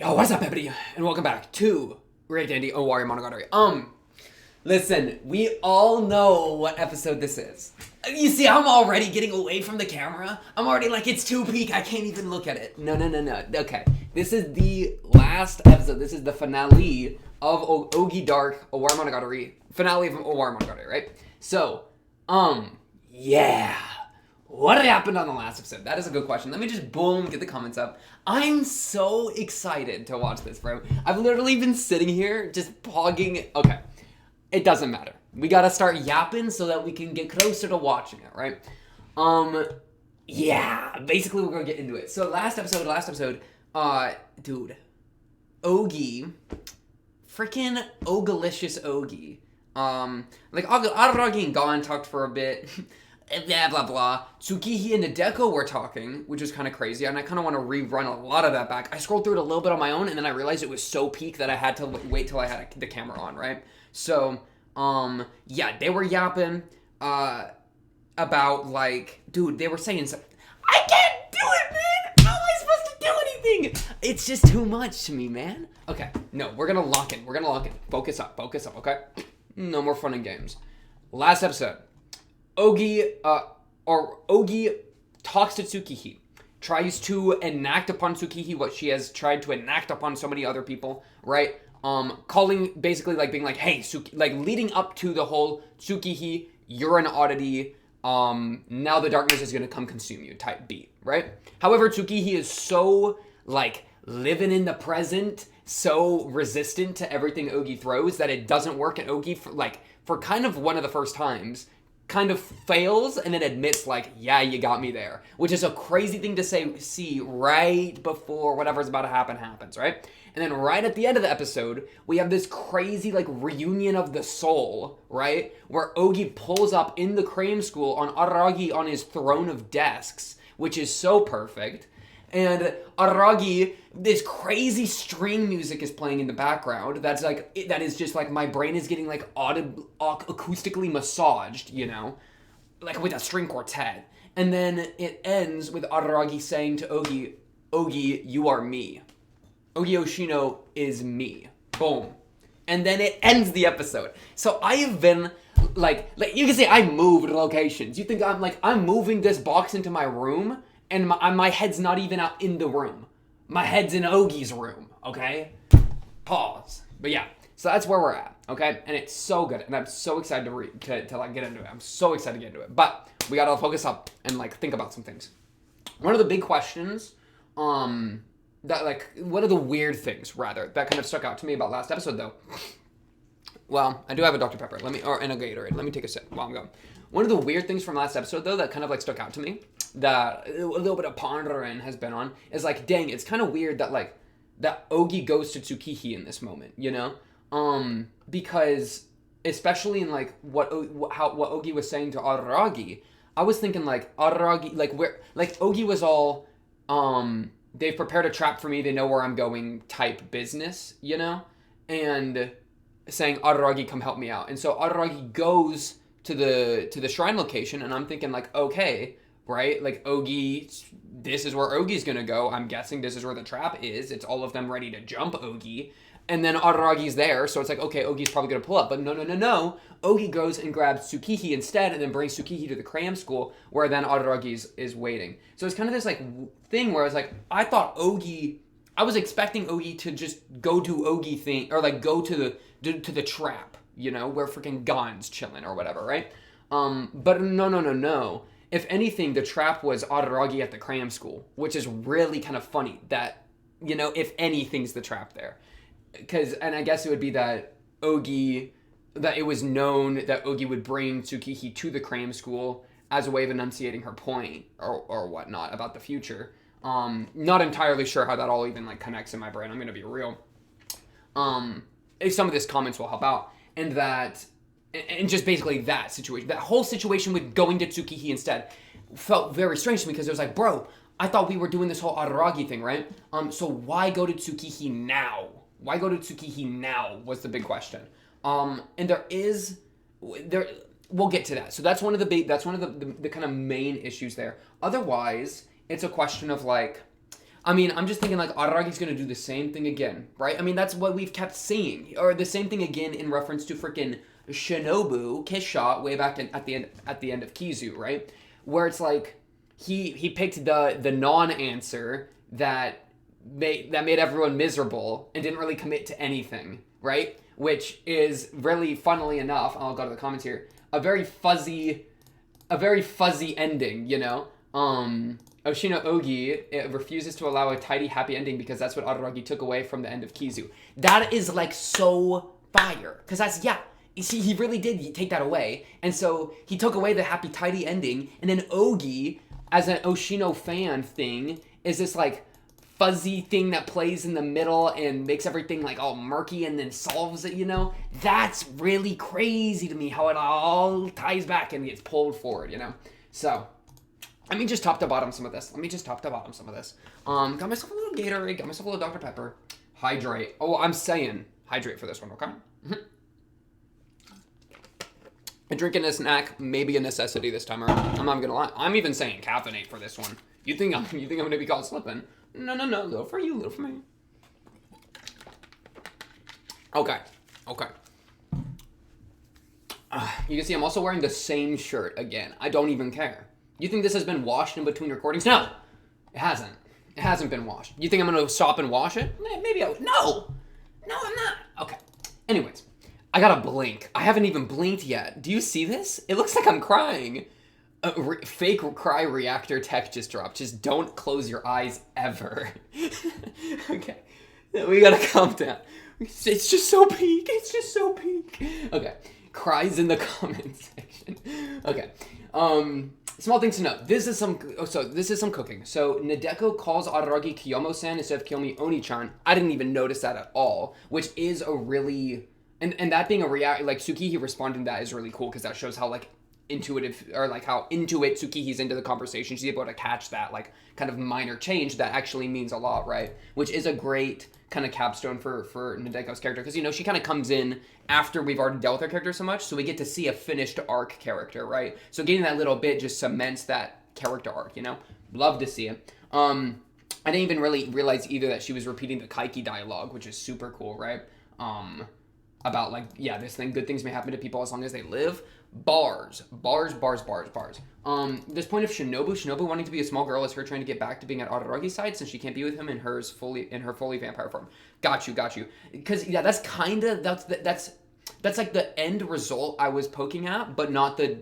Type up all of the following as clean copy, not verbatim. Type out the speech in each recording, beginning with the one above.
Yo, what's up, everybody? And welcome back to Great Dandy Owarimonogatari. Listen, we all know what episode this is. You see, I'm already getting away from the camera. I'm already like, it's too peak, I can't even look at it. No. Okay, this is the last episode. This is the finale of Ougi Dark Owarimonogatari. Finale of Owarimonogatari, right? So, yeah. What happened on the last episode? That is a good question. Let me just get the comments up. I'm so excited to watch this, bro. I've literally been sitting here just pogging. Okay, it doesn't matter. We gotta start yapping so that we can get closer to watching it, right? Yeah. Basically, we're gonna get into it. So last episode, dude, Ougi, freaking Ogalicious Ougi. Like Araragi and Gon talked for a bit. Blah, blah, blah. Tsukihi and Nadeko were talking, which was kind of crazy, and I kind of want to rerun a lot of that back. I scrolled through it a little bit on my own, and then I realized it was so peak that I had to wait till I had the camera on, right? So, yeah, they were yapping, about, like, dude, they were saying something. I can't do it, man! How am I supposed to do anything? It's just too much to me, man. Okay, no, we're gonna lock in. Focus up, okay? No more fun and games. Last episode. Ougi talks to Tsukihi, tries to enact upon Tsukihi what she has tried to enact upon so many other people, right? Calling, basically, like, being like, hey, like, leading up to the whole Tsukihi, you're an oddity, now the darkness is gonna come consume you type beat, right? However, Tsukihi is so, like, living in the present, so resistant to everything Ougi throws that it doesn't work, and Ougi, for kind of one of the first times, kind of fails and then admits, like, yeah, you got me there, which is a crazy thing to see right before whatever's about to happen happens, right? And then right at the end of the episode, we have this crazy, like, reunion of the soul, right? Where Ougi pulls up in the Crane School on Araragi on his throne of desks, which is so perfect. And Araragi, this crazy string music is playing in the background. That is just like, my brain is getting, like, acoustically massaged, you know? Like with a string quartet. And then it ends with Araragi saying to Ougi, Ougi, you are me. Ougi Oshino is me. Boom. And then it ends the episode. So I have been, like you can say I moved locations. You think I'm moving this box into my room? And my head's not even out in the room. My head's in Ougi's room, okay? Pause. But yeah, so that's where we're at, okay? And it's so good, and I'm so excited to like get into it. I'm so excited to get into it. But we gotta focus up and, like, think about some things. One of the big questions, one of the weird things, rather, that kind of stuck out to me about last episode, though. Well, I do have a Dr. Pepper. And a Gatorade. Let me take a sip while I'm going. One of the weird things from last episode, though, that kind of, like, stuck out to me, that a little bit of pondering has been on, is, like, dang, it's kind of weird that, like, that Ougi goes to Tsukihi in this moment, you know? Because, especially in, like, what Ougi was saying to Araragi, I was thinking, like, Araragi, Ougi was all, they've prepared a trap for me, they know where I'm going type business, you know? And saying, Araragi, come help me out. And so Araragi goes to the shrine location, and I'm thinking, like, okay, right? Like, Ougi, this is where Ougi's gonna go. I'm guessing this is where the trap is. It's all of them ready to jump Ougi. And then Araragi's there, so it's like, okay, Ougi's probably gonna pull up. But no. Ougi goes and grabs Tsukihi instead, and then brings Tsukihi to the cram school, where then Araragi is waiting. So it's kind of this, like, thing where I was like, I was expecting Ougi to just go do Ougi thing, or, like, go to the trap, you know, where freaking Gon's chilling or whatever, right? But no. If anything, the trap was Araragi at the cram school, which is really kind of funny that, you know, if anything's the trap there. And I guess it would be that it was known that Ougi would bring Tsukihi to the cram school as a way of enunciating her point or whatnot about the future. Not entirely sure how that all even, like, connects in my brain. I'm going to be real. Some of this comments will help out. And just basically that situation, that whole situation with going to Tsukihi instead felt very strange to me, because it was like, bro, I thought we were doing this whole Araragi thing, right? So why go to Tsukihi now? Why go to Tsukihi now was the big question. And we'll get to that. So that's one of the kind of main issues there. Otherwise, it's a question of, like, I mean, I'm just thinking like Araragi's gonna do the same thing again, right? I mean, that's what we've kept seeing, or the same thing again in reference to freaking Shinobu Kiss Shot way back at the end of Kizu, right? Where it's like he picked the non-answer that made everyone miserable and didn't really commit to anything, right? Which is really, funnily enough, I'll go to the comments here, a very fuzzy ending, you know? Oshino Ougi, it refuses to allow a tidy, happy ending because that's what Araragi took away from the end of Kizu. That is, like, so fire. Because that's, yeah, you see, he really did take that away. And so he took away the happy, tidy ending. And then Ougi, as an Oshino fan thing, is this, like, fuzzy thing that plays in the middle and makes everything, like, all murky and then solves it, you know? That's really crazy to me, how it all ties back and gets pulled forward, you know? So... let me just top to bottom some of this. Got myself a little Gatorade, got myself a little Dr. Pepper. Hydrate. Oh, I'm saying hydrate for this one, okay? A drink and a snack, maybe a necessity this time around. I'm not gonna lie. I'm even saying caffeinate for this one. You think I'm gonna be caught slipping? No. Little for you, little for me. Okay. You can see I'm also wearing the same shirt again. I don't even care. You think this has been washed in between recordings? No, it hasn't. It hasn't been washed. You think I'm going to stop and wash it? Maybe I would. No, I'm not. Okay. Anyways, I got to blink. I haven't even blinked yet. Do you see this? It looks like I'm crying. Fake cry reactor tech just dropped. Just don't close your eyes ever. Okay. We got to calm down. It's just so peak. Okay. Cries in the comment section. Okay. Small things to note. This is some cooking. So Nadeko calls Araragi Kiyomo-san instead of Kiyomi Oni-chan. I didn't even notice that at all, which is a really and that being a like Tsukihi responding to that is really cool because that shows how like intuitive or like how into it Tsukihi's into the conversation. She's able to catch that like kind of minor change that actually means a lot, right? Which is a great kind of capstone for Nadeko's character because, you know, she kind of comes in after we've already dealt with her character so much, so we get to see a finished arc character, right? So getting that little bit just cements that character arc, you know? Love to see it. I didn't even really realize either that she was repeating the Kaiki dialogue, which is super cool, right? About like, yeah, this thing, good things may happen to people as long as they live. Bars. This point of Shinobu wanting to be a small girl is her trying to get back to being at Araragi's side since she can't be with him in her fully vampire form. Got you. Because yeah, that's like the end result I was poking at, but not the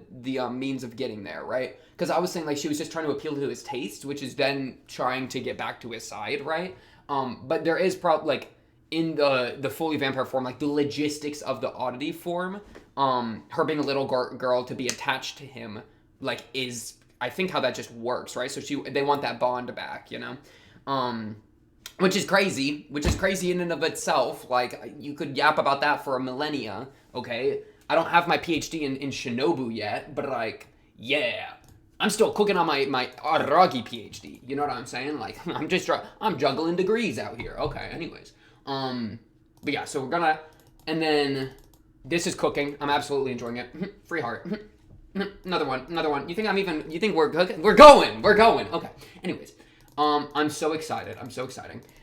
means of getting there, right? Because I was saying like she was just trying to appeal to his taste, which is then trying to get back to his side, right? But there is probably like in the fully vampire form, like the logistics of the oddity form. Her being a little girl to be attached to him, like, is, I think, how that just works, right? So they want that bond back, you know? Which is crazy in and of itself. Like, you could yap about that for a millennia, okay? I don't have my PhD in Shinobu yet, but, like, yeah. I'm still cooking on my Araragi PhD, you know what I'm saying? Like, I'm juggling degrees out here. Okay, anyways. But yeah, so we're gonna, and then... this is cooking. I'm absolutely enjoying it. Free heart. Another one. You think we're cooking? We're going. Okay. Anyways, I'm so excited.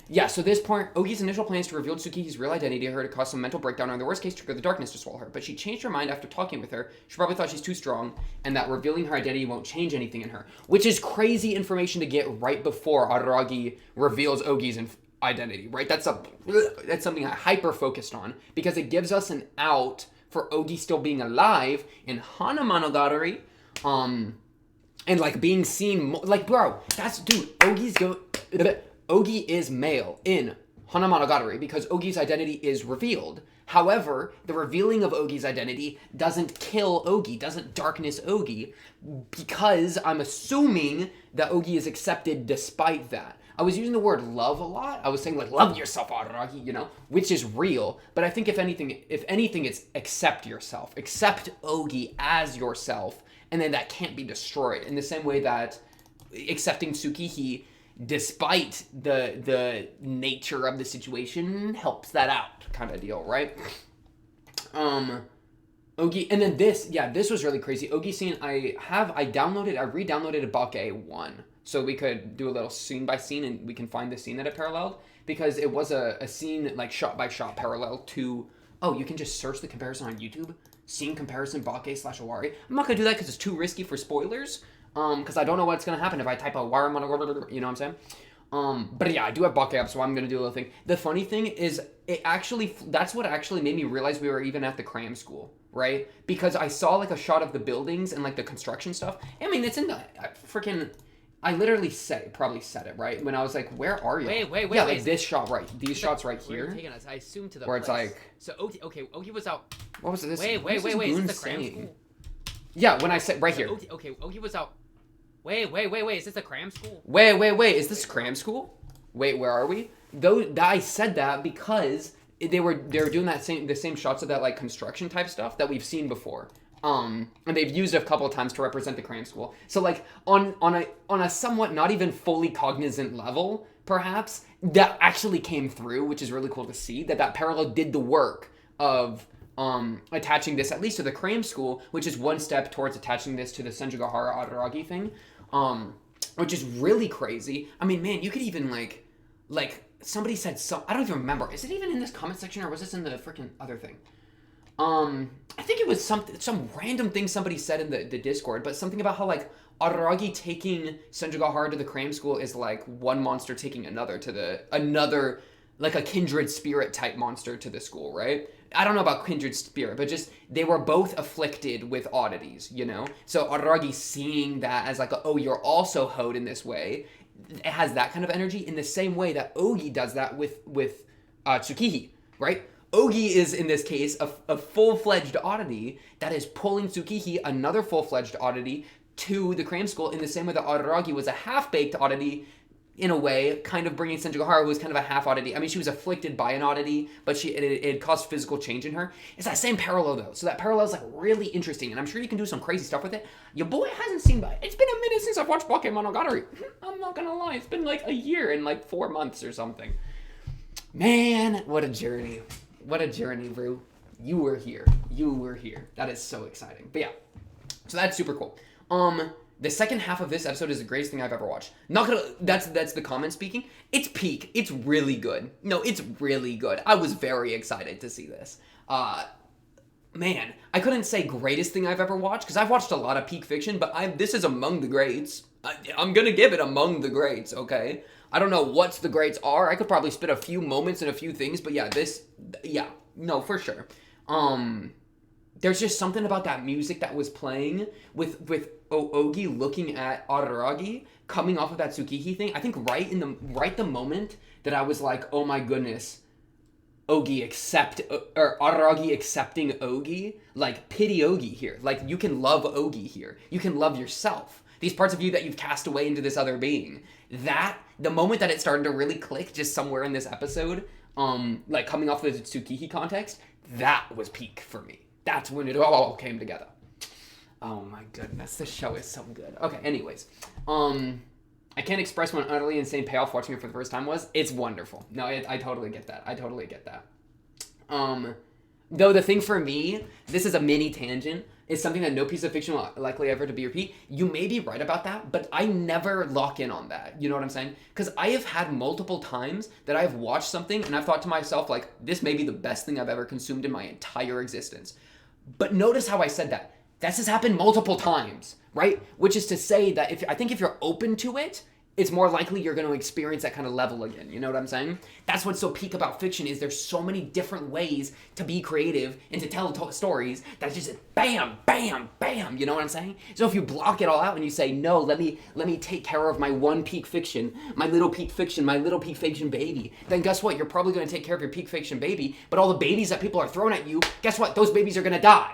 Yeah, so this point, Ogi's initial plan is to reveal Tsukihi's real identity to her to cause some mental breakdown, or in the worst case, trigger the darkness to swallow her. But she changed her mind after talking with her. She probably thought she's too strong, and that revealing her identity won't change anything in her. Which is crazy information to get right before Araragi reveals Ogi's identity, right? That's something I hyper focused on because it gives us an out for Ougi still being alive in Ouwarimonogatari, and like being seen like, bro, that's, dude, Ougi is male in Ouwarimonogatari because Ougi's identity is revealed. However, the revealing of Ougi's identity doesn't kill Ougi, doesn't darkness Ougi, because I'm assuming that Ougi is accepted despite that. I was using the word love a lot. I was saying like, love yourself, Araragi, you know, which is real. But I think if anything, it's accept yourself. Accept Ougi as yourself, and then that can't be destroyed. In the same way that accepting Tsukihi, despite the nature of the situation, helps that out, kind of deal, right? Ougi, and then this was really crazy. Ougi scene, I re-downloaded Bake 1. so we could do a little scene by scene, and we can find the scene that it paralleled, because it was a scene like shot by shot parallel to. Oh, you can just search the comparison on YouTube. Scene comparison Bake/Owari. I'm not gonna do that because it's too risky for spoilers. Because I don't know what's gonna happen if I type Owarimonogatari. You know what I'm saying? But yeah, I do have Bake up, so I'm gonna do a little thing. The funny thing is, that's what actually made me realize we were even at the cram school, right? Because I saw like a shot of the buildings and like the construction stuff. I mean, it's in the freaking. I literally probably said it, right? When I was like, where are you? Wait. Yeah, like this shot right. These shots right Where here. are you taking us? I assume to the where place. it's like. So Ougi was out. What was this? Wait. Is this the cram school? Yeah, when I said right here. Ougi was out. Wait. Is this the cram school? Wait. Is this cram school? Wait, where are we? Though I said that because they were doing the same shots of that like construction type stuff that we've seen before. And they've used it a couple of times to represent the cram school. So like on a somewhat not even fully cognizant level, perhaps, that actually came through, which is really cool to see, that parallel did the work of attaching this at least to the cram school, which is one step towards attaching this to the Senjugahara Araragi thing, which is really crazy. I mean, man, you could even like somebody said I don't even remember. Is it even in this comment section, or was this in the freaking other thing? I think it was some random thing somebody said in the Discord, but something about how like Araragi taking Senjugahara to the cram school is like one monster taking another to another like a kindred spirit type monster to the school, right? I don't know about kindred spirit, but just they were both afflicted with oddities, you know? So Araragi seeing that as like, oh, you're also hoed in this way, it has that kind of energy in the same way that Ougi does that with Tsukihi, right? Ougi is, in this case, a full-fledged oddity that is pulling Tsukihi, another full-fledged oddity, to the cram school in the same way that Araragi was a half-baked oddity, in a way, kind of bringing Senjugahara, who was kind of a half-oddity. I mean, she was afflicted by an oddity, but it caused physical change in her. It's that same parallel, though. So that parallel is, like, really interesting, and I'm sure you can do some crazy stuff with it. Your boy hasn't seen that. It's been a minute since I've watched Monogatari. I'm not gonna lie. It's been, like, a year and, like, 4 months or something. Man, what a journey. What a journey, bro. You were here. That is so exciting. But yeah, so that's super cool. The second half of this episode is the greatest thing I've ever watched. Not gonna, that's the comment speaking. It's peak. It's really good. No, it's really good. I was very excited to see this. Man, I couldn't say greatest thing I've ever watched, because I've watched a lot of peak fiction, but this is among the greats. I'm gonna give it among the greats, okay? I don't know what the greats are. I could probably spit a few moments and a few things, but yeah, no, for sure. There's just something about that music that was playing with Ougi looking at Araragi coming off of that Tsukihi thing. I think right the moment that I was like, oh my goodness, Araragi accepting Ougi, like pity Ougi here. Like you can love Ougi here. You can love yourself. These parts of you that you've cast away into this other being. The moment that it started to really click just somewhere in this episode, like coming off the Tsukihi context, that was peak for me. That's when it all came together. Oh my goodness, this show is so good. Okay, anyways. I can't express what an utterly insane payoff watching it for the first time was. It's wonderful. No, I totally get that. Though the thing for me, this is a mini tangent, is something that no piece of fiction will likely ever to be repeat. You may be right about that, but I never lock in on that. You know what I'm saying? Because I have had multiple times that I've watched something and I've thought to myself, like, this may be the best thing I've ever consumed in my entire existence. But notice how I said that. This has happened multiple times, right? Which is to say that if you're open to it, it's more likely you're going to experience that kind of level again. You know what I'm saying? That's what's so peak about fiction, is there's so many different ways to be creative and to tell stories that just bam, bam, bam. You know what I'm saying? So if you block it all out and you say, no, let me take care of my one peak fiction, my little peak fiction baby, then guess what? You're probably going to take care of your peak fiction baby, but all the babies that people are throwing at you, guess what? Those babies are going to die.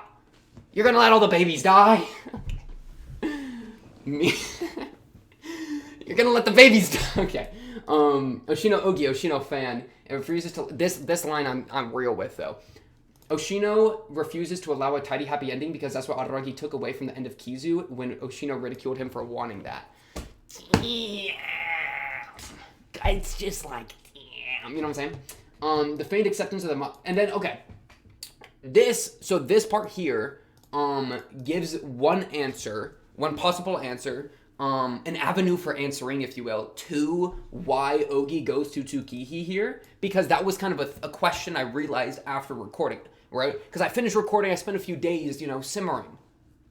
You're going to let all the babies die? Me... You're gonna let the babies die. Okay. Oshino fan. It refuses to. This line I'm real with though. Oshino refuses to allow a tidy happy ending because that's what Araragi took away from the end of Kizu when Oshino ridiculed him for wanting that. Yeah. It's just like, damn. You know what I'm saying? The feigned acceptance of the and then okay. This part here gives one possible answer. an avenue for answering, if you will, to why Ougi goes to Tsukihi here, because that was kind of a question I realized after recording, right? Because I finished recording, I spent a few days, simmering,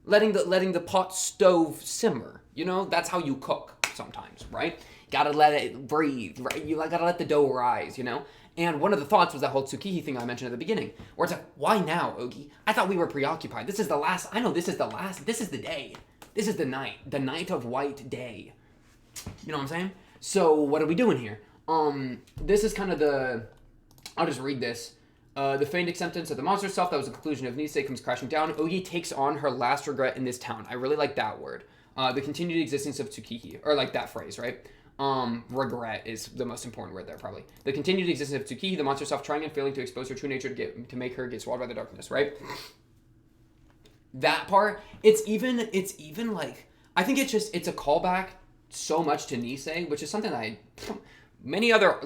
letting the pot stove simmer. That's how you cook sometimes, right? Gotta let it breathe, right? You gotta let the dough rise, And one of the thoughts was that whole Tsukihi thing I mentioned at the beginning, where it's like, why now, Ougi? I thought we were preoccupied. This is the day. This is the night of white day. You know what I'm saying? So what are we doing here? This is kind of I'll just read this. The feigned acceptance of the monster self that was the conclusion of Nisei comes crashing down. Ougi takes on her last regret in this town. I really like that word. The continued existence of Tsukihi, or like that phrase, right? Regret is the most important word there, probably. The continued existence of Tsukihi, the monster self trying and failing to expose her true nature to make her get swallowed by the darkness, right? That part, it's even like, I think it's a callback so much to Nisei, which is something that many other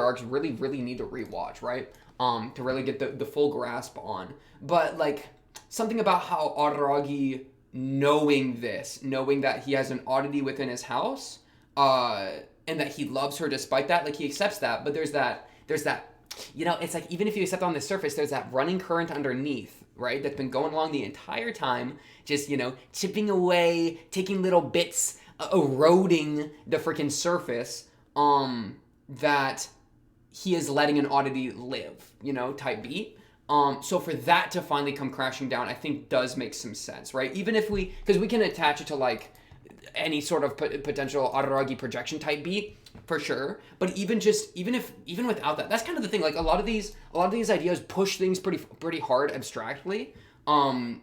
arcs really, really need to rewatch, right? To really get the full grasp on. But like, something about how Araragi knowing that he has an oddity within his house, and that he loves her despite that, like he accepts that, but there's that, it's like, even if you accept on the surface, there's that running current underneath, right? That's been going along the entire time, just, chipping away, taking little bits, eroding the freaking surface, that he is letting an oddity live, type beat. So for that to finally come crashing down, I think does make some sense, right? Even if because we can attach it to like any sort of potential Araragi projection type beat, for sure. But even without that, that's kind of the thing. Like a lot of these ideas push things pretty hard abstractly,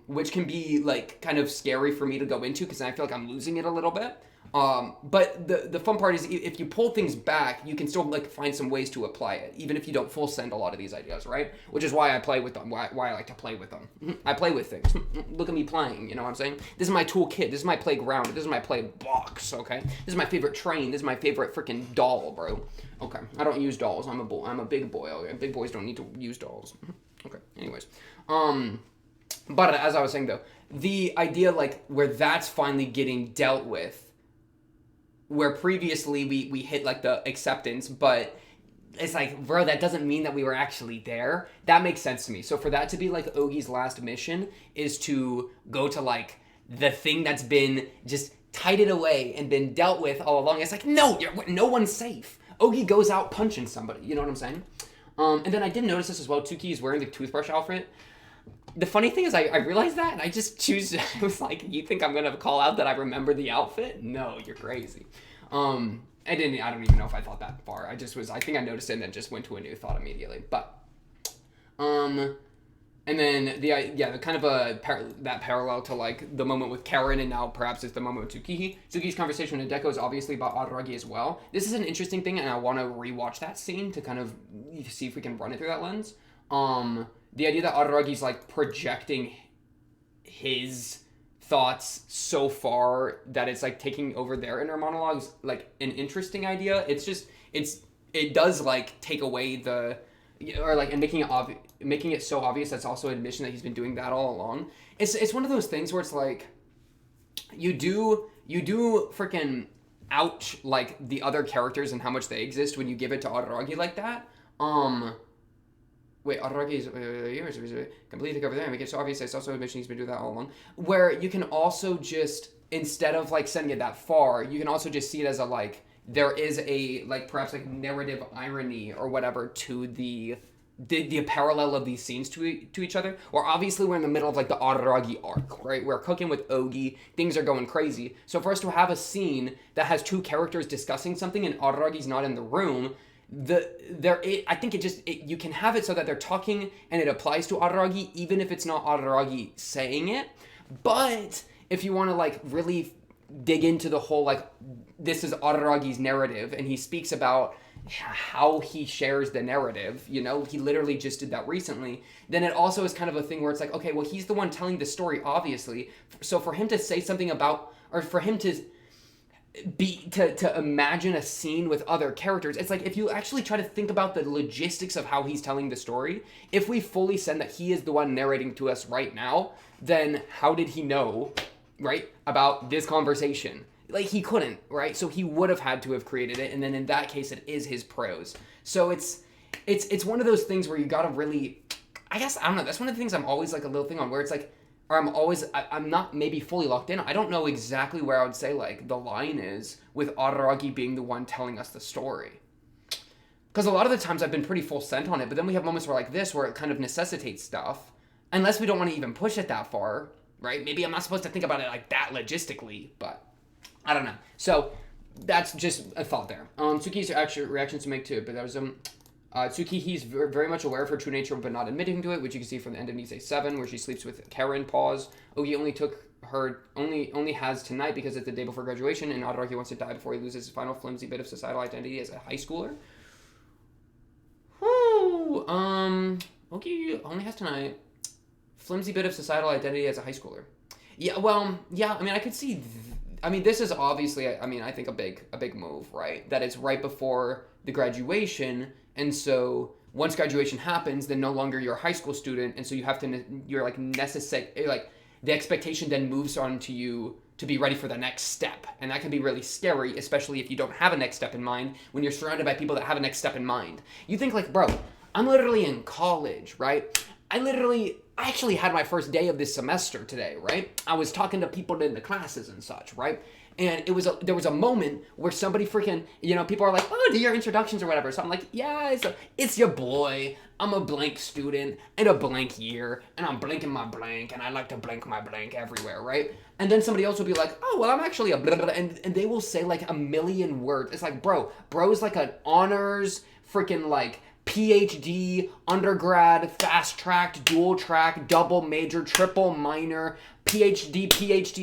which can be like kind of scary for me to go into because then I feel like I'm losing it a little bit. But the fun part is if you pull things back, you can still like find some ways to apply it, even if you don't full send a lot of these ideas, right? Which is why I play with them, why I like to play with them. I play with things. Look at me playing, you know what I'm saying? This is my toolkit, this is my playground, this is my play box, okay? This is my favorite train, this is my favorite freaking doll, bro. Okay, I don't use dolls, I'm a big boy, okay? Big boys don't need to use dolls. Okay, anyways. But as I was saying though, the idea like where that's finally getting dealt with, where previously we hit like the acceptance, but it's like, bro, that doesn't mean that we were actually there. That makes sense to me. So for that to be like Ougi's last mission is to go to like the thing that's been just tidied away and been dealt with all along. It's like, no one's safe. Ougi goes out punching somebody. You know what I'm saying? And then I did notice this as well. Tuki is wearing the toothbrush outfit. The funny thing is I realized that and I just choose, I was like, you think I'm going to call out that I remember the outfit? No, you're crazy. I don't even know if I thought that far. I think I noticed it and then just went to a new thought immediately. But, and then the kind of that parallel to like the moment with Karen and now perhaps it's the moment with Tsukihi. Tsukihi's conversation with Hideko is obviously about Araragi as well. This is an interesting thing and I want to rewatch that scene to kind of see if we can run it through that lens. The idea that Araragi's like projecting his thoughts so far that it's like taking over their inner monologues, like an interesting idea. It does like take away and making it so obvious that's also an admission that he's been doing that all along. It's one of those things where it's like you do freaking ouch like the other characters and how much they exist when you give it to Araragi like that. Wait, Araragi is completely take over there and make it so obvious. It's also admission he's been doing that all along. Where you can also just, instead of like sending it that far, you can also just see it as a like, there is a like perhaps like narrative irony or whatever to the parallel of these scenes to each other. Or obviously we're in the middle of like the Araragi arc, right? We're cooking with Ougi, things are going crazy. So for us to have a scene that has two characters discussing something and Araragi's not in the room, I think you can have it so that they're talking and it applies to Araragi even if it's not Araragi saying it. But if you want to like really dig into the whole like this is Araragi's narrative and he speaks about how he shares the narrative, he literally just did that recently, then it also is kind of a thing where it's like, okay, well, he's the one telling the story, obviously. So for him to say something about, or for him to imagine a scene with other characters, it's like if you actually try to think about the logistics of how he's telling the story, if we fully send that he is the one narrating to us right now, then how did he know, right, about this conversation? like he couldn't, right? So he would have had to have created it, and then in that case, it is his prose. So it's one of those things where you gotta really, I guess, I don't know. That's one of the things I'm always like a little thing on, where it's like, or I'm not maybe fully locked in. I don't know exactly where I would say like the line is with Araragi being the one telling us the story. Because a lot of the times I've been pretty full sent on it, but then we have moments where like this, where it kind of necessitates stuff, unless we don't want to even push it that far, right? Maybe I'm not supposed to think about it like that logistically, but I don't know. So that's just a thought there. Tsuki's actual reactions to make to it, but that was Tsuki, he's very much aware of her true nature, but not admitting to it, which you can see from the end of Nisei 7, where she sleeps with Karen. Pause. Ougi only has tonight because it's the day before graduation, and Araragi wants to die before he loses his final flimsy bit of societal identity as a high schooler. Whoo! Ougi only has tonight. Flimsy bit of societal identity as a high schooler. Yeah, well, yeah, I mean, I could see... I mean, this is obviously, I mean, I think a big move, right? That it's right before the graduation, and so once graduation happens, then no longer you're a high school student, and so you have to, you're like necessary, like the expectation then moves on to you to be ready for the next step, and that can be really scary, especially if you don't have a next step in mind, when you're surrounded by people that have a next step in mind. You think like, bro, I'm literally in college, right? I actually had my first day of this semester today, right? I was talking to people in the classes and such, right? And there was a moment where somebody freaking, people are like, oh, do your introductions or whatever. So I'm like, yeah, it's your boy. I'm a blank student in a blank year, and I'm blanking my blank, and I like to blank my blank everywhere, right? And then somebody else will be like, oh, well, I'm actually a blah, blah, blah, and they will say like a million words. It's like, bro's like an honors freaking like PhD, undergrad, fast-tracked, dual-track, double major, triple minor, PhD,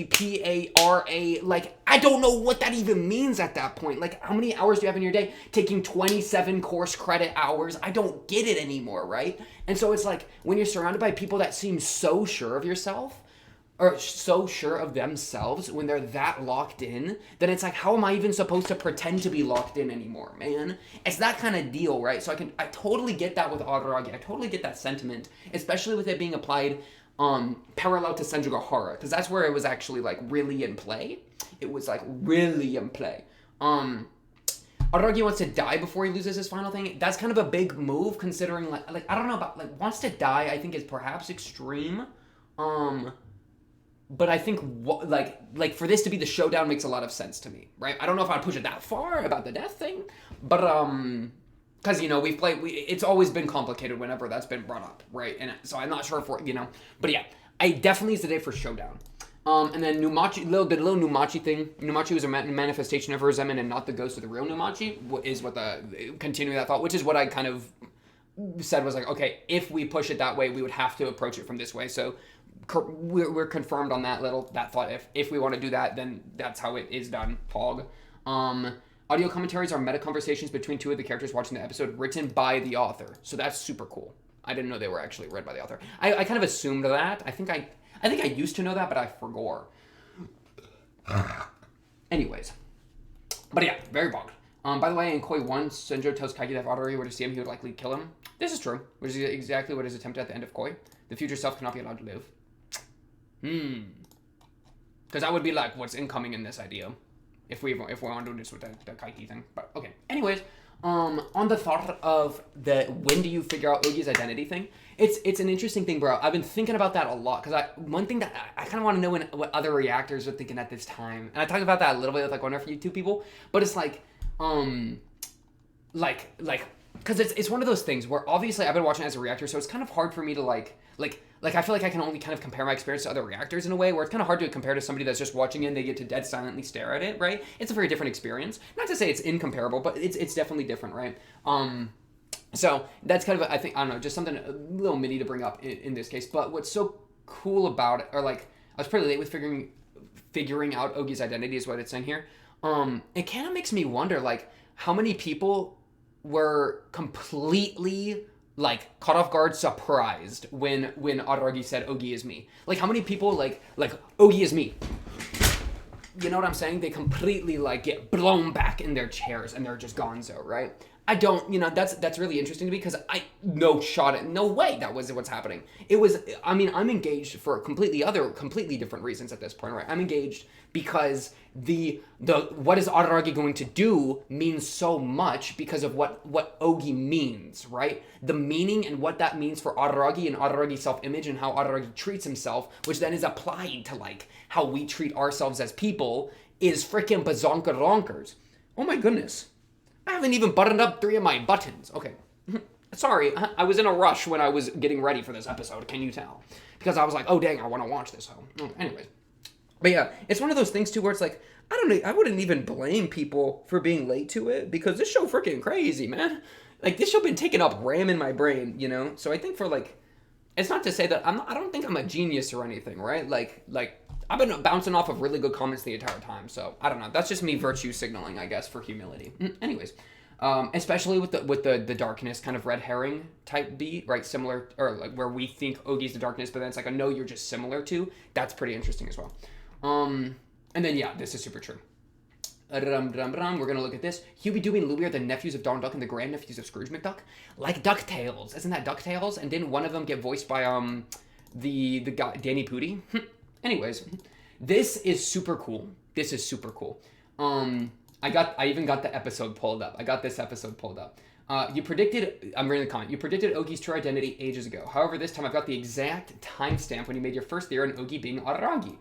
PARA, like, I don't know what that even means at that point. Like, how many hours do you have in your day? Taking 27 course credit hours? I don't get it anymore, right? And so it's like, when you're surrounded by people that seem so sure of yourself, or so sure of themselves, when they're that locked in, then it's like, how am I even supposed to pretend to be locked in anymore, man? It's that kind of deal, right? So I totally get that with Araragi. I totally get that sentiment, especially with it being applied parallel to Senjugahara, because that's where it was actually like really in play. It was like really in play. Araragi wants to die before he loses his final thing. That's kind of a big move, considering like I don't know about like wants to die. I think is perhaps extreme. But I think like for this to be the showdown makes a lot of sense to me, right? I don't know if I'd push it that far about the death thing, but because it's always been complicated whenever that's been brought up, right? And so I'm not sure if but yeah, I definitely is the day for showdown. And then Numachi, little Numachi thing. Numachi was a manifestation of her resentment and not the ghost of the real Numachi. Is what continuing that thought, which is what I kind of said was like, okay, if we push it that way, we would have to approach it from this way. So we're confirmed on that thought. If we want to do that, then that's how it is done. Pog. Audio commentaries are meta conversations between two of the characters watching the episode, written by the author. So that's super cool. I didn't know they were actually read by the author. I kind of assumed that. I think I used to know that, but I forgot. Anyways, but yeah, very bogged. By the way, in Koi 1, Senjo tells Kaiki that if Araragi were to see him, he would likely kill him. This is true, which is exactly what is attempted at the end of Koi. The future self cannot be allowed to live. Because that would be like what's incoming in this idea, if we want to do this with the Kaiki thing. But okay. Anyways, on the thought of the when do you figure out Ougi's identity thing, it's an interesting thing, bro. I've been thinking about that a lot because one thing that I kind of want to know what other reactors are thinking at this time, and I talked about that a little bit with like one of you two people, but it's like because it's one of those things where obviously I've been watching it as a reactor, so it's kind of hard for me to like I feel like I can only kind of compare my experience to other reactors in a way where it's kind of hard to compare to somebody that's just watching it and they get to dead silently stare at it, right? It's a very different experience. Not to say it's incomparable, but it's definitely different, right? So that's kind of, I think, I don't know, just something a little mini to bring up in this case. But what's so cool about it, or like, I was pretty late with figuring out Ougi's identity is what it's saying here. It kind of makes me wonder, like, how many people were completely like caught off guard, surprised when Araragi said Ougi is me. Like how many people like Ougi is me. You know what I'm saying? They completely like get blown back in their chairs and they're just gonzo, right? I don't, that's really interesting to me because no way that was what's happening. I'm engaged for completely different reasons at this point, right? I'm engaged because the what is Araragi going to do means so much because of what Ougi means, right? The meaning and what that means for Araragi and Araragi's self-image and how Araragi treats himself, which then is applied to like how we treat ourselves as people, is freaking bazonka-ronkers. Oh my goodness. I haven't even buttoned up 3 of my buttons. Okay. Sorry, I was in a rush when I was getting ready for this episode, can you tell? Because I was like, oh dang, I want to watch this. Anyways. But yeah, it's one of those things too where it's like, I don't know, I wouldn't even blame people for being late to it because this show freaking crazy, man. Like, this show been taking up RAM in my brain, So I think for like, it's not to say that I don't think I'm a genius or anything, right? Like I've been bouncing off of really good comments the entire time, so I don't know. That's just me virtue signaling, I guess, for humility. Anyways, especially with the darkness kind of red herring type beat, right? Similar, or like where we think Ougi's the darkness, but then it's like, no, you're just similar to. That's pretty interesting as well. And then yeah, this is super true. We're gonna look at this. Huey, Dewey, and Louie are the nephews of Donald Duck and the grandnephews of Scrooge McDuck, like DuckTales. Isn't that DuckTales? And didn't one of them get voiced by the guy Danny Pudi? Anyways, this is super cool. I even got the episode pulled up. I got this episode pulled up. You predicted, I'm reading the comment, you predicted Ougi's true identity ages ago. However, this time I've got the exact timestamp when you made your first theory on Ougi being Araragi.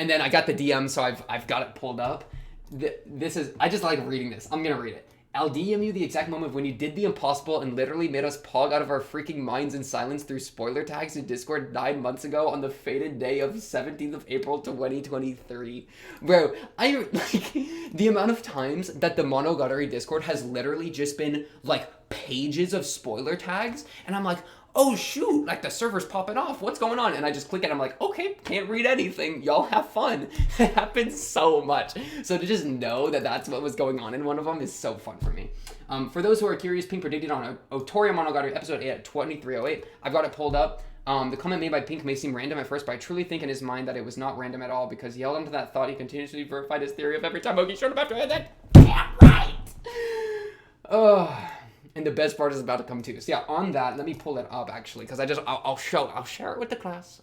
And then I got the DM, so I've got it pulled up. I just like reading this. I'm gonna read it. I'll DM you the exact moment when you did the impossible and literally made us pog out of our freaking minds in silence through spoiler tags in Discord 9 months ago on the fated day of 17th of April 2023. Bro, the amount of times that the Monogatari Discord has literally just been like pages of spoiler tags, and I'm like, oh shoot, like the server's popping off, what's going on? And I just click it, I'm like, okay, can't read anything, y'all have fun. It happens so much. So to just know that that's what was going on in one of them is so fun for me. For those who are curious, Pink predicted on Owarimonogatari episode 8 at 2308. I've got it pulled up. The comment made by Pink may seem random at first, but I truly think in his mind that it was not random at all because he held on to that thought. He continuously verified his theory of every time Ougi showed up after that. Damn right! And the best part is about to come too. So yeah, on that, let me pull it up actually, because I'll share it with the class.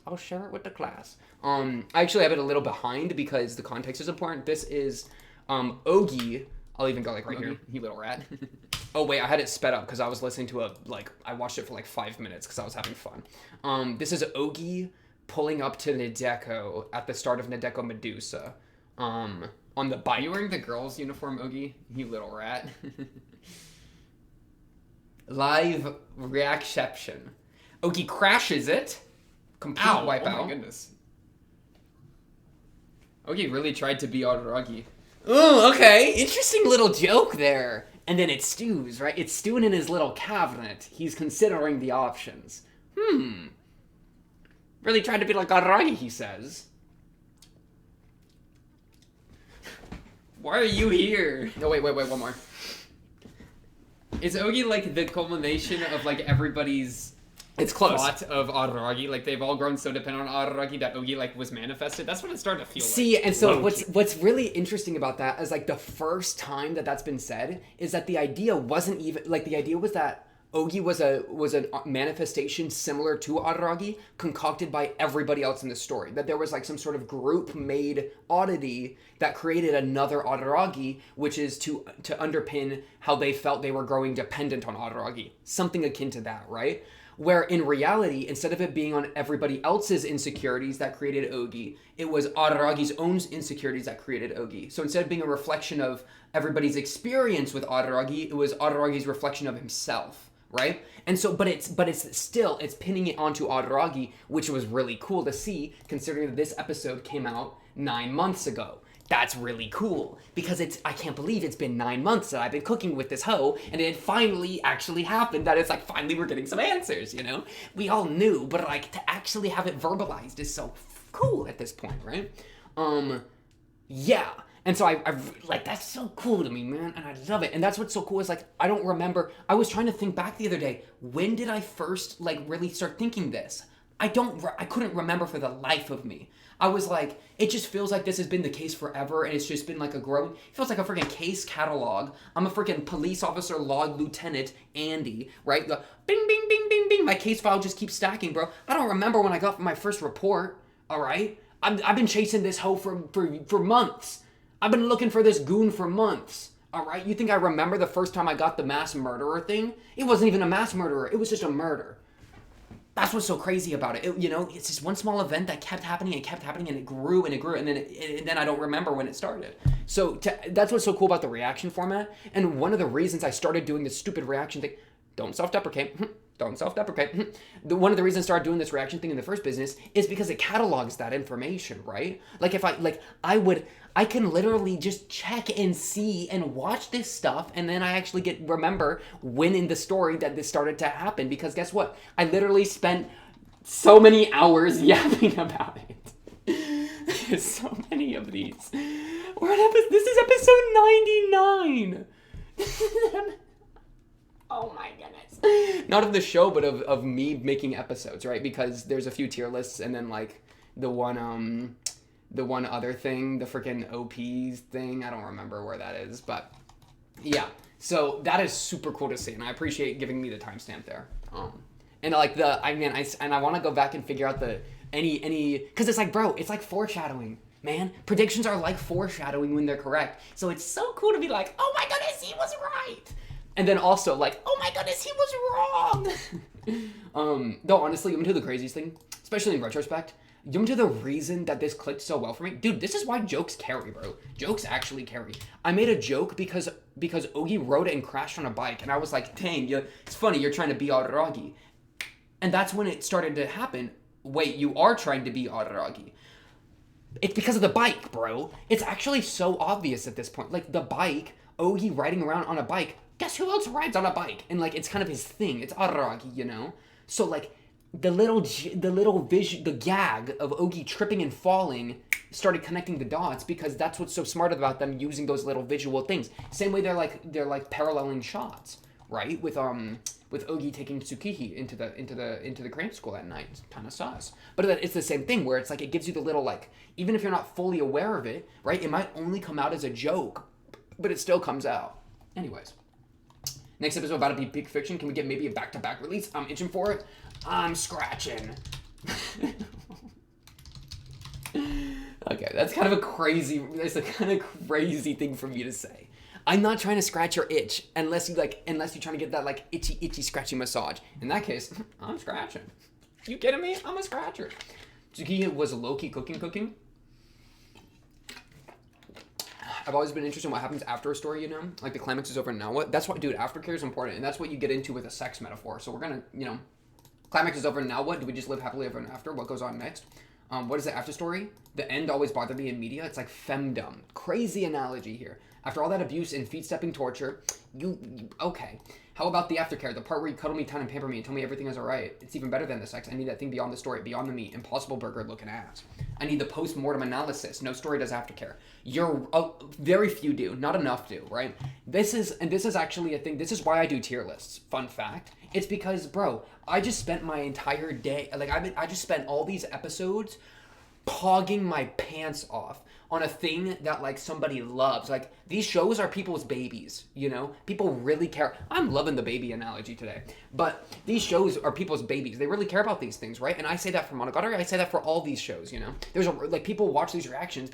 I actually have it a little behind because the context is important. This is Ougi. I'll even go like right here. You little rat. Oh wait, I had it sped up because I was listening to I watched it for like 5 minutes because I was having fun. This is Ougi pulling up to Nadeko at the start of Nadeko Medusa. On the bike. Are you wearing the girl's uniform, Ougi? You little rat. Live reaction. Ougi crashes it. Complete wipeout. Oh my goodness. Ougi really tried to be Araragi. Oh, okay. Interesting little joke there. And then it stews, right? It's stewing in his little cabinet. He's considering the options. Really tried to be like Araragi, he says. Why are you here? No, wait, one more. Is Ougi like the culmination of like everybody's thought of Araragi? Like they've all grown so dependent on Araragi that Ougi like was manifested? That's what it's starting to feel like. See, and so what's really interesting about that is like the first time that's been said is that the idea wasn't even like the idea was that Ougi was a manifestation similar to Araragi, concocted by everybody else in the story. That there was like some sort of group-made oddity that created another Araragi, which is to underpin how they felt they were growing dependent on Araragi. Something akin to that, right? Where in reality, instead of it being on everybody else's insecurities that created Ougi, it was Araragi's own insecurities that created Ougi. So instead of being a reflection of everybody's experience with Araragi, it was Araragi's reflection of himself. Right? And so, but it's pinning it onto Araragi, which was really cool to see, considering that this episode came out 9 months ago. That's really cool, because I can't believe it's been 9 months that I've been cooking with this hoe, and it finally actually happened, that it's like, finally we're getting some answers, We all knew, but like, to actually have it verbalized is so cool at this point, right? Yeah. And so I've like, that's so cool to me, man, and I love it. And that's what's so cool is like, I don't remember, I was trying to think back the other day, when did I first like really start thinking this? I couldn't remember for the life of me. I was like, it just feels like this has been the case forever, and it's just been like a growing. It feels like a freaking case catalog. I'm a freaking police officer, log lieutenant, Andy, right? The bing, bing, bing, bing, bing. My case file just keeps stacking, bro. I don't remember when I got my first report. All right, I've been chasing this hoe for months. I've been looking for this goon for months. All right, you think I remember the first time I got the mass murderer thing? It wasn't even a mass murderer. It was just a murder. That's what's so crazy about it. It's just one small event that kept happening and kept happening, and it grew and it grew, and then I don't remember when it started. So that's what's so cool about the reaction format. And one of the reasons I started doing this stupid reaction thing, don't self-deprecate. Don't self-deprecate. One of the reasons I started doing this reaction thing in the first business is because it catalogs that information, right? Like if I can literally just check and see and watch this stuff, and then I actually remember when in the story that this started to happen, because guess what? I literally spent so many hours yapping about it. There's so many of these. This is episode 99. Oh my goodness. Not of the show, but of me making episodes, right? Because there's a few tier lists, and then like the one other thing, the freaking OPs thing, I don't remember where that is, but yeah. So that is super cool to see, and I appreciate giving me the timestamp there. And like I want to go back and figure out any because it's like, bro, it's like foreshadowing. Man, predictions are like foreshadowing when they're correct. So it's so cool to be like, oh my goodness, he was right. And then also like, oh my goodness, he was wrong. Though honestly, you want to know the craziest thing, especially in retrospect, you want to know the reason that this clicked so well for me? Dude, this is why jokes carry, bro. Jokes actually carry. I made a joke because Ougi rode it and crashed on a bike, and I was like, dang, it's funny, you're trying to be Araragi. And that's when it started to happen. Wait, you are trying to be Araragi. It's because of the bike, bro. It's actually so obvious at this point. Like, the bike, Ougi riding around on a bike, guess who else rides on a bike? And like, it's kind of his thing. It's Araragi, you know? So like, the gag of Ougi tripping and falling started connecting the dots, because that's what's so smart about them using those little visual things. Same way they're like paralleling shots, right? With Ougi taking Tsukihi into the cramp school at night. Kind of sus. But it's the same thing where it's like, it gives you the little, like, even if you're not fully aware of it, right? It might only come out as a joke, but it still comes out. Anyways. Next episode about to be Big Fiction. Can we get maybe a back-to-back release? I'm itching for it. I'm scratching. Okay, that's kind of a crazy thing for me to say. I'm not trying to scratch your itch unless you're trying to get that like itchy scratchy massage. In that case, I'm scratching. You kidding me? I'm a scratcher. Tsukiya was low-key cooking. I've always been interested in what happens after a story, you know? Like, the climax is over and now what? That's what, dude, aftercare is important, and that's what you get into with a sex metaphor. So we're gonna, climax is over and now what? Do we just live happily ever after? What goes on next? What is the after story? The end always bothered me in media. It's like femdom. Crazy analogy here. After all that abuse and feet-stepping torture, okay. How about the aftercare? The part where you cuddle me, ton, and pamper me and tell me everything is alright. It's even better than the sex. I need that thing beyond the story, beyond the meat. Impossible burger looking ass. I need the post-mortem analysis. No story does aftercare. Very few do. Not enough do, right? This is actually a thing. This is why I do tier lists. Fun fact. It's because, bro, I just spent my entire day, I just spent all these episodes pogging my pants off on a thing that, like, somebody loves. Like, these shows are people's babies, you know? People really care. I'm loving the baby analogy today. But these shows are people's babies. They really care about these things, right? And I say that for Monogatari. I say that for all these shows, you know? People watch these reactions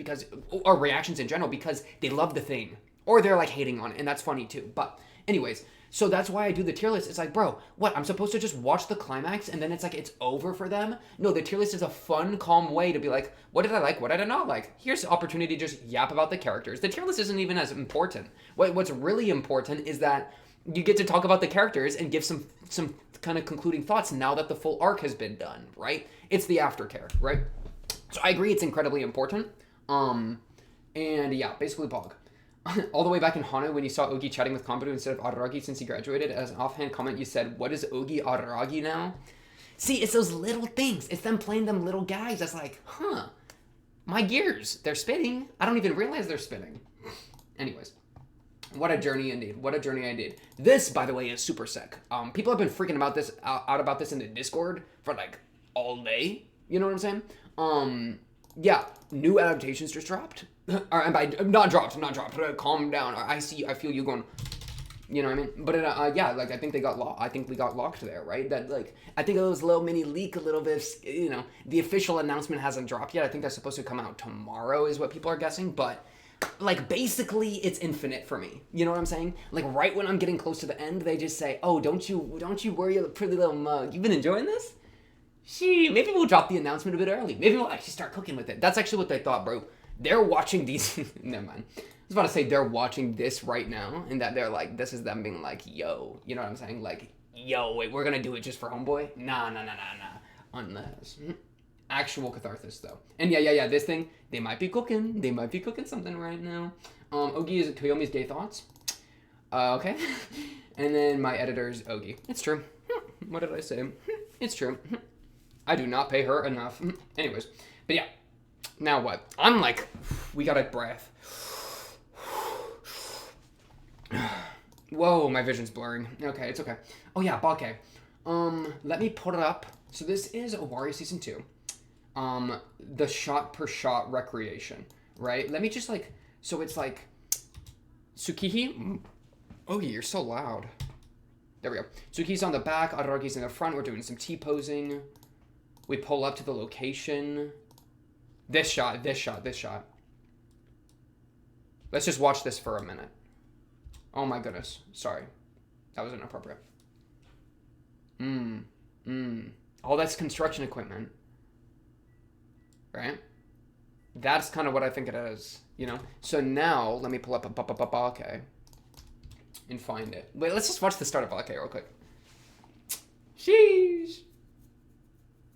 or reactions in general because they love the thing. Or they're, like, hating on it, and that's funny, too. But anyways, so that's why I do the tier list. It's like, bro, what? I'm supposed to just watch the climax and then it's like it's over for them? No, the tier list is a fun, calm way to be like, what did I like? What did I not like? Here's the opportunity to just yap about the characters. The tier list isn't even as important. What's really important is that you get to talk about the characters and give some kind of concluding thoughts now that the full arc has been done, right? It's the aftercare, right? So I agree it's incredibly important. And yeah, basically Pog. All the way back in Hana, when you saw Ougi chatting with Kambaru instead of Araragi since he graduated, as an offhand comment you said, what is Ougi Araragi now? See, it's those little things. It's them playing them little guys that's like, huh, my gears, they're spinning. I don't even realize they're spinning. Anyways, what a journey indeed. What a journey I did. This, by the way, is super sick. People have been freaking out about this in the Discord for like all day. You know what I'm saying? Yeah, new adaptations just dropped. Or, and by not dropped. Calm down. I feel you going. You know what I mean? But yeah, like I think they got I think we got locked there, right? That like I think it was a little mini leak, a little bit. You know, the official announcement hasn't dropped yet. I think that's supposed to come out tomorrow, is what people are guessing. But like basically, it's infinite for me. You know what I'm saying? Like right when I'm getting close to the end, they just say, "Oh, don't you worry, you pretty little mug. You've been enjoying this." Maybe we'll drop the announcement a bit early. Maybe we'll actually start cooking with it. That's actually what they thought, bro. They're watching these. Never mind. I was about to say they're watching this right now, and that they're like, this is them being like, yo, you know what I'm saying? Like, yo, wait, we're gonna do it just for homeboy? Nah. Unless actual catharsis though. And yeah. This thing, they might be cooking. They might be cooking something right now. Ougi is Toyomi's gay thoughts. Okay. And then my editor's Ougi. It's true. What did I say? It's true. I do not pay her enough. Anyways, but yeah. Now what? I'm like, we got a breath. Whoa, my vision's blurring. Okay, it's okay. Oh yeah, Bake. Let me put it up. So this is Owari Season 2. The shot per shot recreation, right? Let me just like, so it's like, Tsukihi. Oh, you're so loud. There we go. Tsukihi's on the back, Araragi's in the front. We're doing some T-posing. We pull up to the location. This shot. Let's just watch this for a minute. Oh my goodness. Sorry. That was inappropriate. All that's construction equipment. Right? That's kind of what I think it is. You know? So now, let me pull up a Bake and find it. Wait, let's just watch the start of Bake real quick. Sheesh.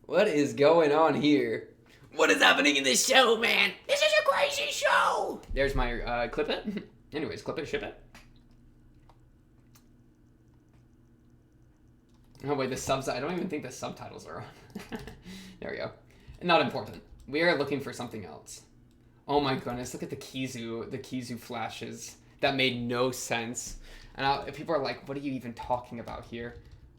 What is going on here? What is happening in this show, man? This is a crazy show! There's my, clip it. Anyways, clip it, ship it. Oh wait, the subs, I don't even think the subtitles are on. There we go. Not important. We are looking for something else. Oh my goodness, look at the Kizu flashes. That made no sense. And people are like, what are you even talking about here?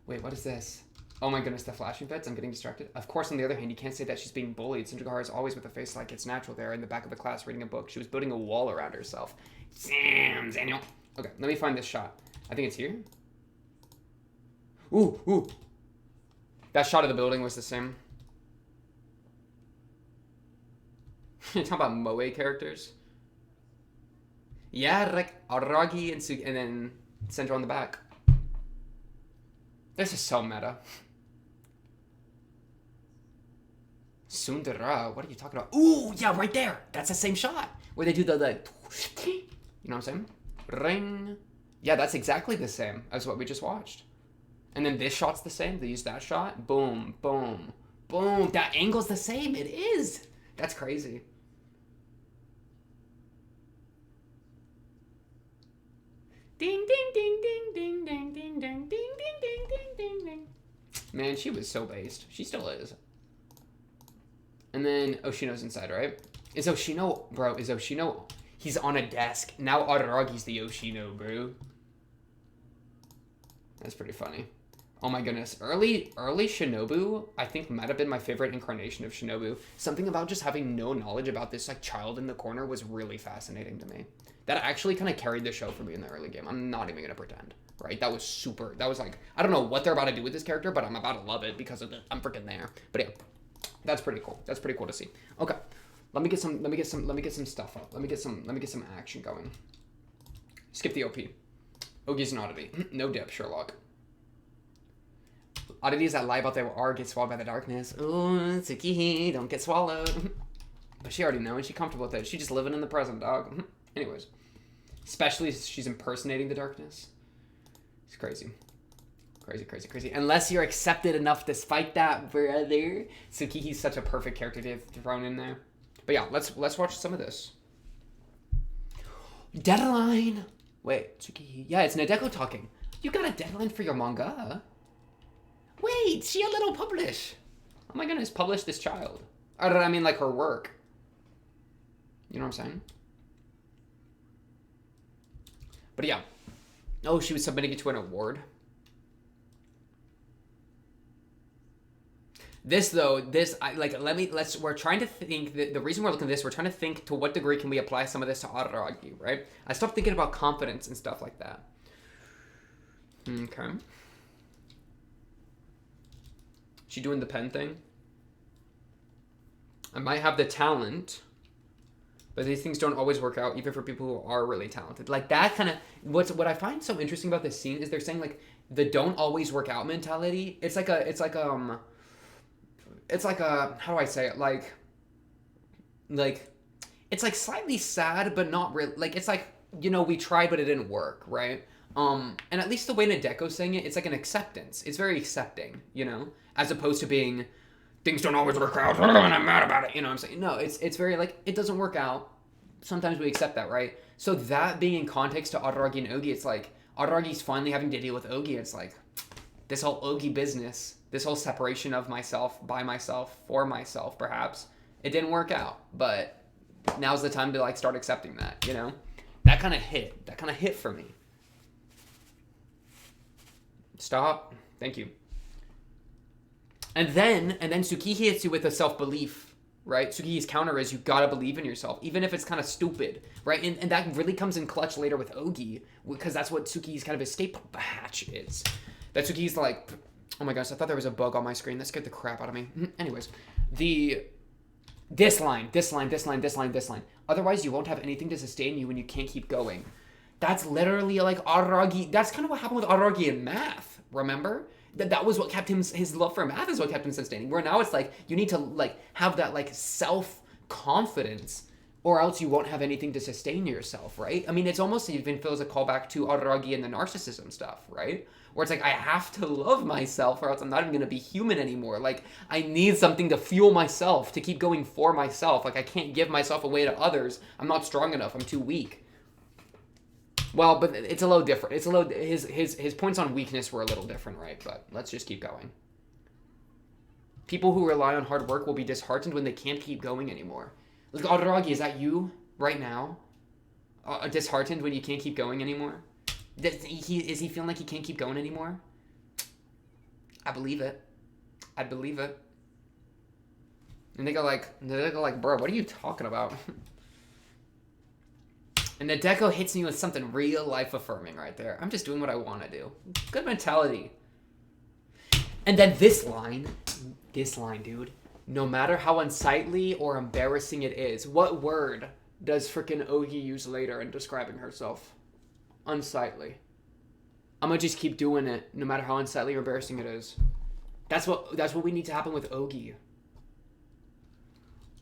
Wait, what is this? Oh my goodness, the flashing bits, I'm getting distracted. Of course, on the other hand, you can't say that she's being bullied. Shinjigahara is always with a face like it's natural there in the back of the class reading a book. She was building a wall around herself. Damn, Daniel. Okay, let me find this shot. I think it's here. Ooh. That shot of the building was the same. You're talking about Moe characters? Yeah, like Araragi and then Senjo on the back. This is so meta. Sundara, what are you talking about? Ooh, yeah, right there. That's the same shot. Where they do the you know what I'm saying? Ring. Yeah, that's exactly the same as what we just watched. And then this shot's the same. They use that shot. Boom, boom, boom. That angle's the same. It is. That's crazy. Ding, ding, ding, ding, ding, ding, ding, ding, ding, ding, ding, ding, ding, ding. Man, she was so based. She still is. And then Oshino's inside, right? Is Oshino, bro, is Oshino... He's on a desk. Now Araragi's the Oshino, bro. That's pretty funny. Oh my goodness. Early Shinobu, I think, might have been my favorite incarnation of Shinobu. Something about just having no knowledge about this like child in the corner was really fascinating to me. That actually kind of carried the show for me in the early game. I'm not even going to pretend, right? That was like, I don't know what they're about to do with this character, but I'm about to love it because I'm freaking there. But yeah, that's pretty cool. That's pretty cool to see. Okay. Let me get some stuff up. Let me get some action going. Skip the OP. Ougi's an oddity. No dip, Sherlock. Oddities that lie about their art get swallowed by the darkness. Ooh, Tsukihi, don't get swallowed. But she already knows, and she's comfortable with it. She's just living in the present, dog. Anyways. Especially if she's impersonating the darkness. It's crazy. Crazy. Unless you're accepted enough despite that, brother. Tsukihi's such a perfect character to have thrown in there. But yeah, let's watch some of this. Deadline! Wait, Tsukihi. Yeah, it's Nadeko talking. You got a deadline for your manga? Wait, she a little publish. Oh my goodness, publish this child. I mean like her work. You know what I'm saying? But yeah. Oh, she was submitting it to an award. This though, we're trying to think that the reason we're looking at this, we're trying to think to what degree can we apply some of this to Araragi, right? I stopped thinking about confidence and stuff like that. Okay. She doing the pen thing? I might have the talent, but these things don't always work out, even for people who are really talented. Like that kind of what I find so interesting about this scene is they're saying like the don't always work out mentality. It's like a how do I say it? Like it's like slightly sad, but not really. Like it's like, you know, we tried, but it didn't work, right? And at least the way Nadeko's saying it, it's like an acceptance. It's very accepting, you know, as opposed to being things don't always work out and I'm mad about it. You know what I'm saying? No, it's very like it doesn't work out. Sometimes we accept that, right? So that being in context to Araragi and Ougi, it's like Araragi's finally having to deal with Ougi. It's like this whole Ougi business, this whole separation of myself, by myself, for myself, perhaps. It didn't work out, but now's the time to like start accepting that, you know? That kind of hit. That kind of hit for me. Stop. Thank you. And then Tsukihi hits you with a self-belief, right? Tsukihi's counter is you gotta believe in yourself, even if it's kind of stupid, right? And that really comes in clutch later with Ougi, because that's what Tsukihi's kind of escape hatch is. That Tsukihi's like, oh my gosh, I thought there was a bug on my screen. That scared the crap out of me. Anyways, this line. Otherwise, you won't have anything to sustain you when you can't keep going. That's literally like Araragi. That's kind of what happened with Araragi in math, remember? That was what kept him, his love for math is what kept him sustaining. Where now it's like, you need to like have that like self-confidence or else you won't have anything to sustain yourself, right? I mean, it's almost even feels a callback to Araragi and the narcissism stuff, right? Where it's like, I have to love myself or else I'm not even going to be human anymore. Like, I need something to fuel myself, to keep going for myself. Like, I can't give myself away to others. I'm not strong enough. I'm too weak. Well, but it's a little different. It's a little his points on weakness were a little different, right? But let's just keep going. People who rely on hard work will be disheartened when they can't keep going anymore. Look, Araragi, is that you right now? Disheartened when you can't keep going anymore? Is he feeling like he can't keep going anymore? I believe it. I believe it. And they go like, bro, what are you talking about? And the deco hits me with something real life affirming right there. I'm just doing what I want to do. Good mentality. And then this line, dude. No matter how unsightly or embarrassing it is, what word does frickin' Ougi use later in describing herself? Unsightly. I'm gonna just keep doing it, no matter how unsightly or embarrassing it is. That's what we need to happen with Ougi.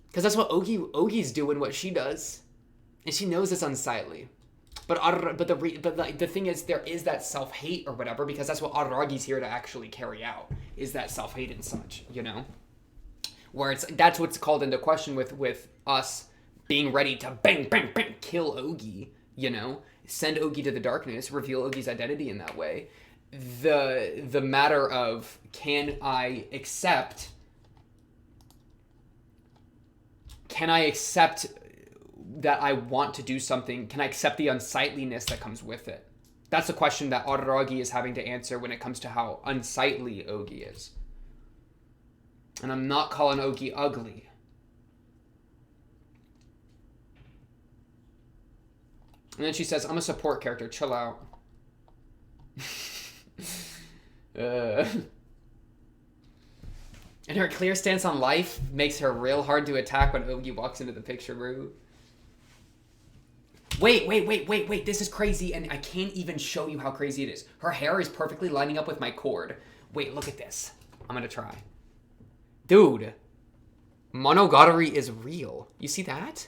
Because that's what Ougi's doing, what she does. And she knows it's unsightly. But the thing is, there is that self-hate or whatever, because that's what Araragi's here to actually carry out, is that self-hate and such, you know? Where that's what's called into question with us being ready to bang, bang, bang, kill Ougi, you know? Send Ougi to the darkness, reveal Ougi's identity in that way. The matter of, can I accept that I want to do something? Can I accept the unsightliness that comes with it? That's a question that Araragi is having to answer when it comes to how unsightly Ougi is. And I'm not calling Ougi ugly. And then she says, I'm a support character, chill out. And her clear stance on life makes her real hard to attack when Ougi walks into the picture, bro. Wait, this is crazy, and I can't even show you how crazy it is. Her hair is perfectly lining up with my cord. Wait, look at this. I'm gonna try. Dude, Monogatari is real. You see that?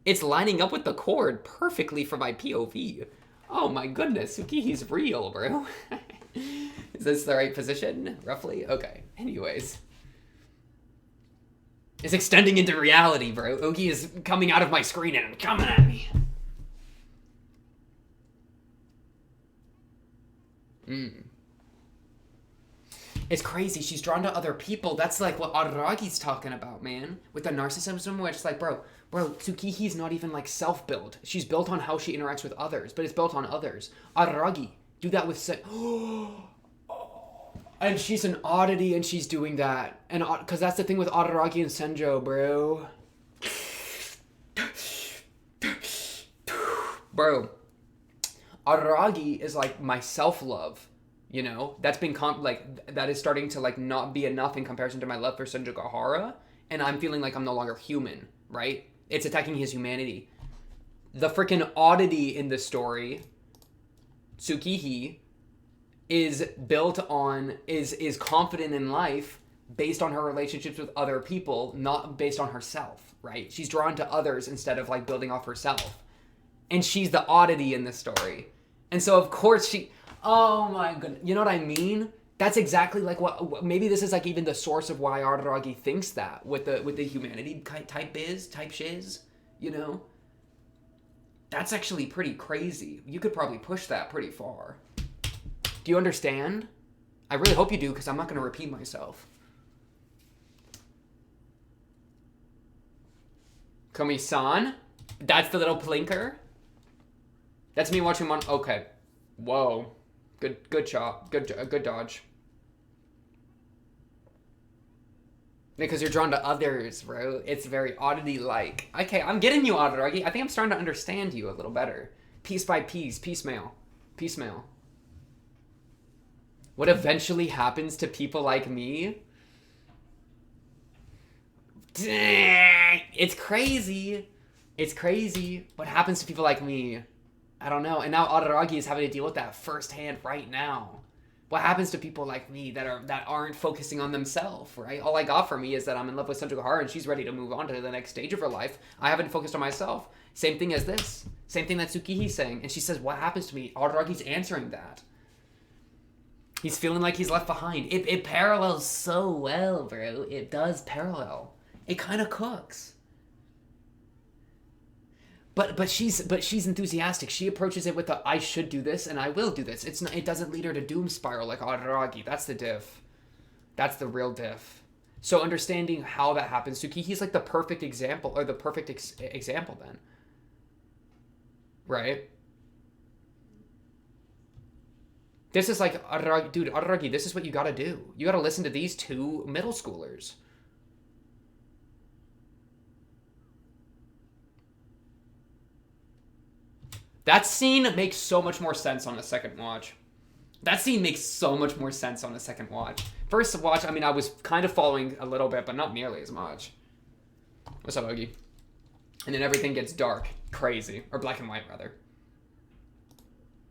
It's lining up with the cord perfectly for my POV. Oh my goodness, Tsukihi's real, bro. Is this the right position, roughly? Okay, anyways. It's extending into reality, bro. Ougi is coming out of my screen and coming at me. It's crazy. She's drawn to other people. That's like what Araragi's talking about, man. With the narcissism, where it's like, bro, Tsukihi's not even like self-built. She's built on how she interacts with others, but it's built on others. Araragi, do that with And she's an oddity, and she's doing that. And because that's the thing with Araragi and Senjo, bro. Bro, Araragi is like my self-love, you know? That's been that is starting to like not be enough in comparison to my love for Senjo, and I'm feeling like I'm no longer human, right? It's attacking his humanity. The freaking oddity in the story, Tsukihi, is built on is confident in life based on her relationships with other people, not based on herself, right? She's drawn to others instead of like building off herself. And she's the oddity in this story. And so of course oh my goodness, you know what I mean? That's exactly like what maybe this is like even the source of why Araragi thinks that with the humanity type shiz, you know? That's actually pretty crazy. You could probably push that pretty far. Do you understand? I really hope you do, because I'm not going to repeat myself. Komi-san? That's the little plinker? That's me watching one. Okay. Whoa. Good shot. Good dodge. Because you're drawn to others, bro. It's very oddity-like. Okay, I'm getting you, Araragi. I think I'm starting to understand you a little better. Piece by piece. Piecemeal. Piecemeal. What eventually happens to people like me? Dang, it's crazy. It's crazy. What happens to people like me? I don't know. And now Araragi is having to deal with that firsthand right now. What happens to people like me that aren't focusing on themselves, right? All I got for me is that I'm in love with Senjo and she's ready to move on to the next stage of her life. I haven't focused on myself. Same thing as this. Same thing that Tsukihi's saying. And she says, what happens to me? Araragi's answering that. He's feeling like he's left behind. It parallels so well, bro. It does parallel. It kind of cooks. But she's enthusiastic. She approaches it with the I should do this and I will do this. It doesn't lead her to doom spiral like Araragi. That's the diff. That's the real diff. So understanding how that happens, Tsukihi's like the perfect example, or the perfect example then. Right? This is like, Araragi, dude, Araragi, this is what you gotta do. You gotta listen to these two middle schoolers. That scene makes so much more sense on a second watch. That scene makes so much more sense on a second watch. First watch, I mean, I was kind of following a little bit, but not nearly as much. What's up, Ougi? And then everything gets dark. Crazy. Or black and white, rather.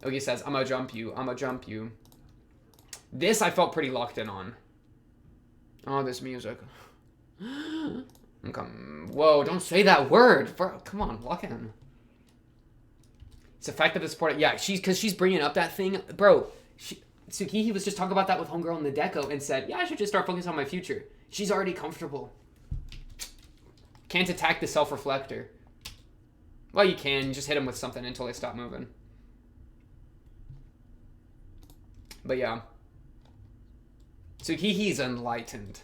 Ougi says, I'm gonna jump you. I'm gonna jump you. This I felt pretty locked in on. Oh, this music. Whoa, don't say that word. Come on, lock in. It's effective to support it. Yeah, because she's bringing up that thing. Bro, Tsukihi was just talking about that with Homegirl in the Deco and said, yeah, I should just start focusing on my future. She's already comfortable. Can't attack the self-reflector. Well, you can. Just hit him with something until they stop moving. But yeah. Tsukihi's enlightened.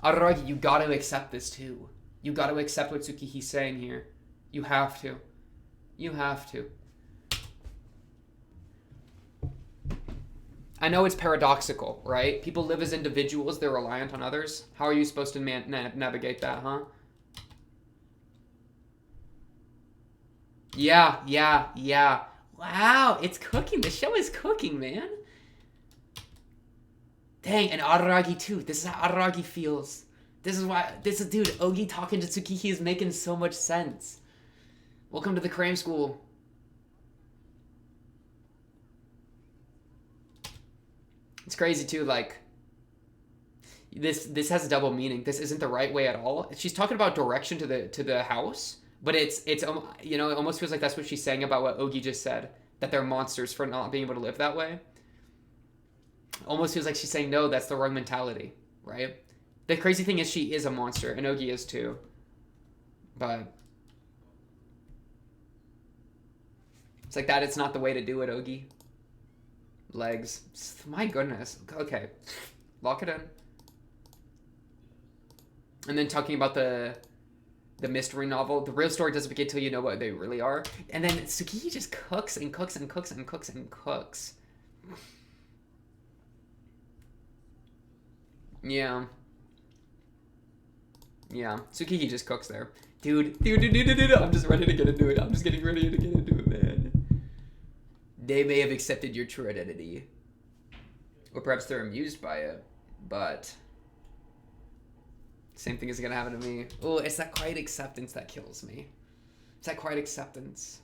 Araragi, you gotta accept this too. You gotta accept what Tsukihi's saying here. You have to. You have to. I know it's paradoxical, right? People live as individuals. They're reliant on others. How are you supposed to navigate that, huh? Yeah. Wow, it's cooking. The show is cooking, man. Dang, and Araragi too. This is how Araragi feels. Dude, Ougi talking to Tsukihi is making so much sense. Welcome to the cram school. It's crazy too, like, this has a double meaning. This isn't the right way at all. She's talking about direction to the house, but it's you know, it almost feels like that's what she's saying about what Ougi just said, that they're monsters for not being able to live that way. Almost feels like she's saying, no, that's the wrong mentality, right? The crazy thing is she is a monster, and Ougi is too. But it's like that, it's not the way to do it, Ougi. Legs. My goodness. Okay. Lock it in. And then talking about the mystery novel. The real story doesn't begin till you know what they really are. And then Tsukihi just cooks and cooks and cooks and cooks and cooks. Yeah. Yeah. Tsukiki just cooks there. Dude. I'm just ready to get into it. I'm just getting ready to get into it, man. They may have accepted your true identity. Or perhaps they're amused by it. But same thing is gonna happen to me. Oh, it's that quiet acceptance that kills me. It's that quiet acceptance.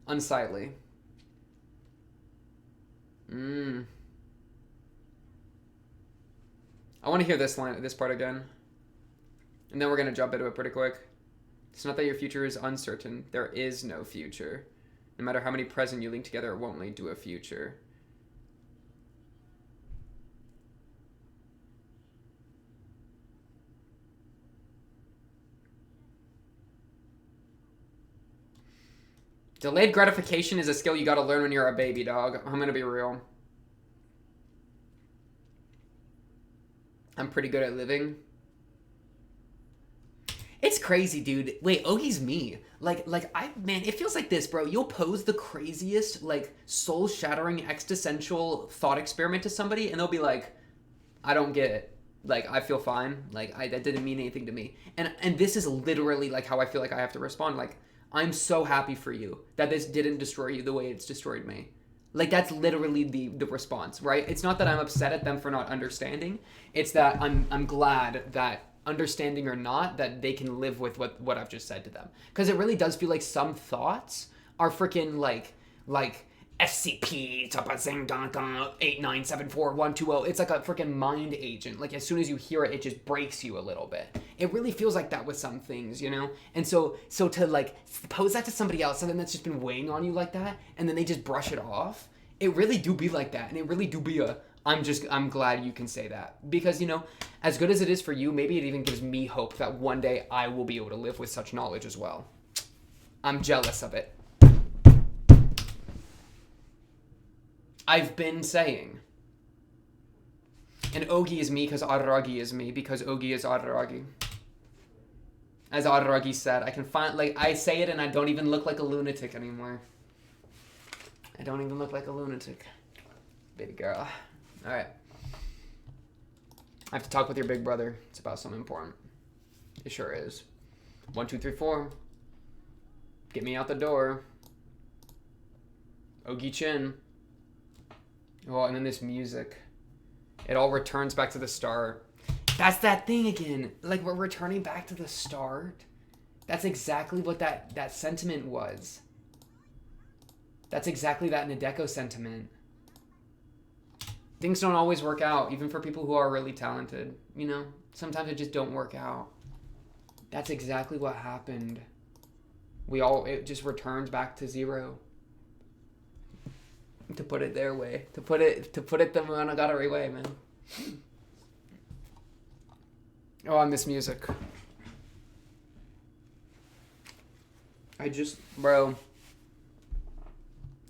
Unsightly. I want to hear this part again. And then we're gonna jump into it pretty quick. It's not that your future is uncertain. There is no future. No matter how many present you link together, it won't lead to a future. Delayed gratification is a skill you gotta learn when you're a baby, dog. I'm gonna be real. I'm pretty good at living. It's crazy, dude. Wait, Ougi's me. Man, it feels like this, bro. You'll pose the craziest, like, soul-shattering, existential thought experiment to somebody, and they'll be like, I don't get it. Like, I feel fine. Like, that didn't mean anything to me. And this is literally, like, how I feel like I have to respond. Like, I'm so happy for you that this didn't destroy you the way it's destroyed me. Like, that's literally the response, right? It's not that I'm upset at them for not understanding. It's that I'm glad that, understanding or not, that they can live with what I've just said to them. Because it really does feel like some thoughts are freaking like SCP 8974120. It's like a freaking mind agent. Like, as soon as you hear it, it just breaks you a little bit. It really feels like that with some things, you know? And so to like pose that to somebody else, something that's just been weighing on you like that, and then they just brush it off, it really do be like that. And it really do be I'm glad you can say that. Because, you know, as good as it is for you, maybe it even gives me hope that one day I will be able to live with such knowledge as well. I'm jealous of it. I've been saying. And Ougi is me because Araragi is me, because Ougi is Araragi. As Araragi said, I can find, like, I say it and I don't even look like a lunatic anymore. I don't even look like a lunatic. Baby girl. Alright. I have to talk with your big brother. It's about something important. It sure is. 1, 2, 3, 4. Get me out the door. Ougi-chin. Oh, and then this music. It all returns back to the start. That's that thing again. Like, we're returning back to the start. That's exactly what that sentiment was. That's exactly that Nadeko sentiment. Things don't always work out, even for people who are really talented. You know? Sometimes it just don't work out. That's exactly what happened. It just returns back to zero. To put it their way. To put it the Monogatari way, man. Oh, I miss music. Bro.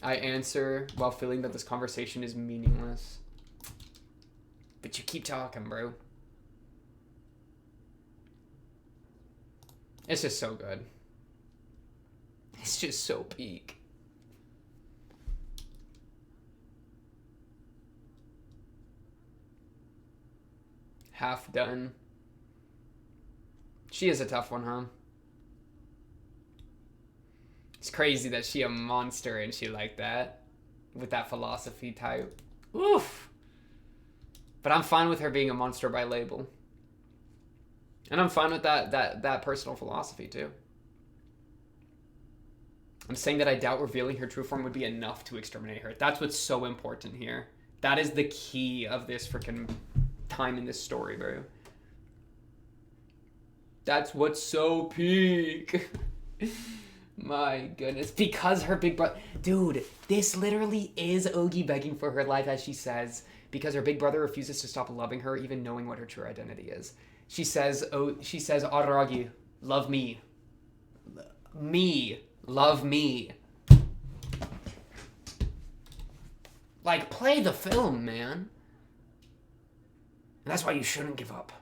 I answer while feeling that this conversation is meaningless. But you keep talking, bro. It's just so good. It's just so peak. Half done. She is a tough one, huh? It's crazy that she a monster and she like that. With that philosophy type. Oof. But I'm fine with her being a monster by label. And I'm fine with that personal philosophy too. I'm saying that I doubt revealing her true form would be enough to exterminate her. That's what's so important here. That is the key of this freaking time in this story, bro. That's what's so peak. My goodness. Because her big brother... Dude, this literally is Ougi begging for her life, as she says. Because her big brother refuses to stop loving her, even knowing what her true identity is. She says, Araragi, love me. Me. Love me. Like, play the film, man. And that's why you shouldn't give up.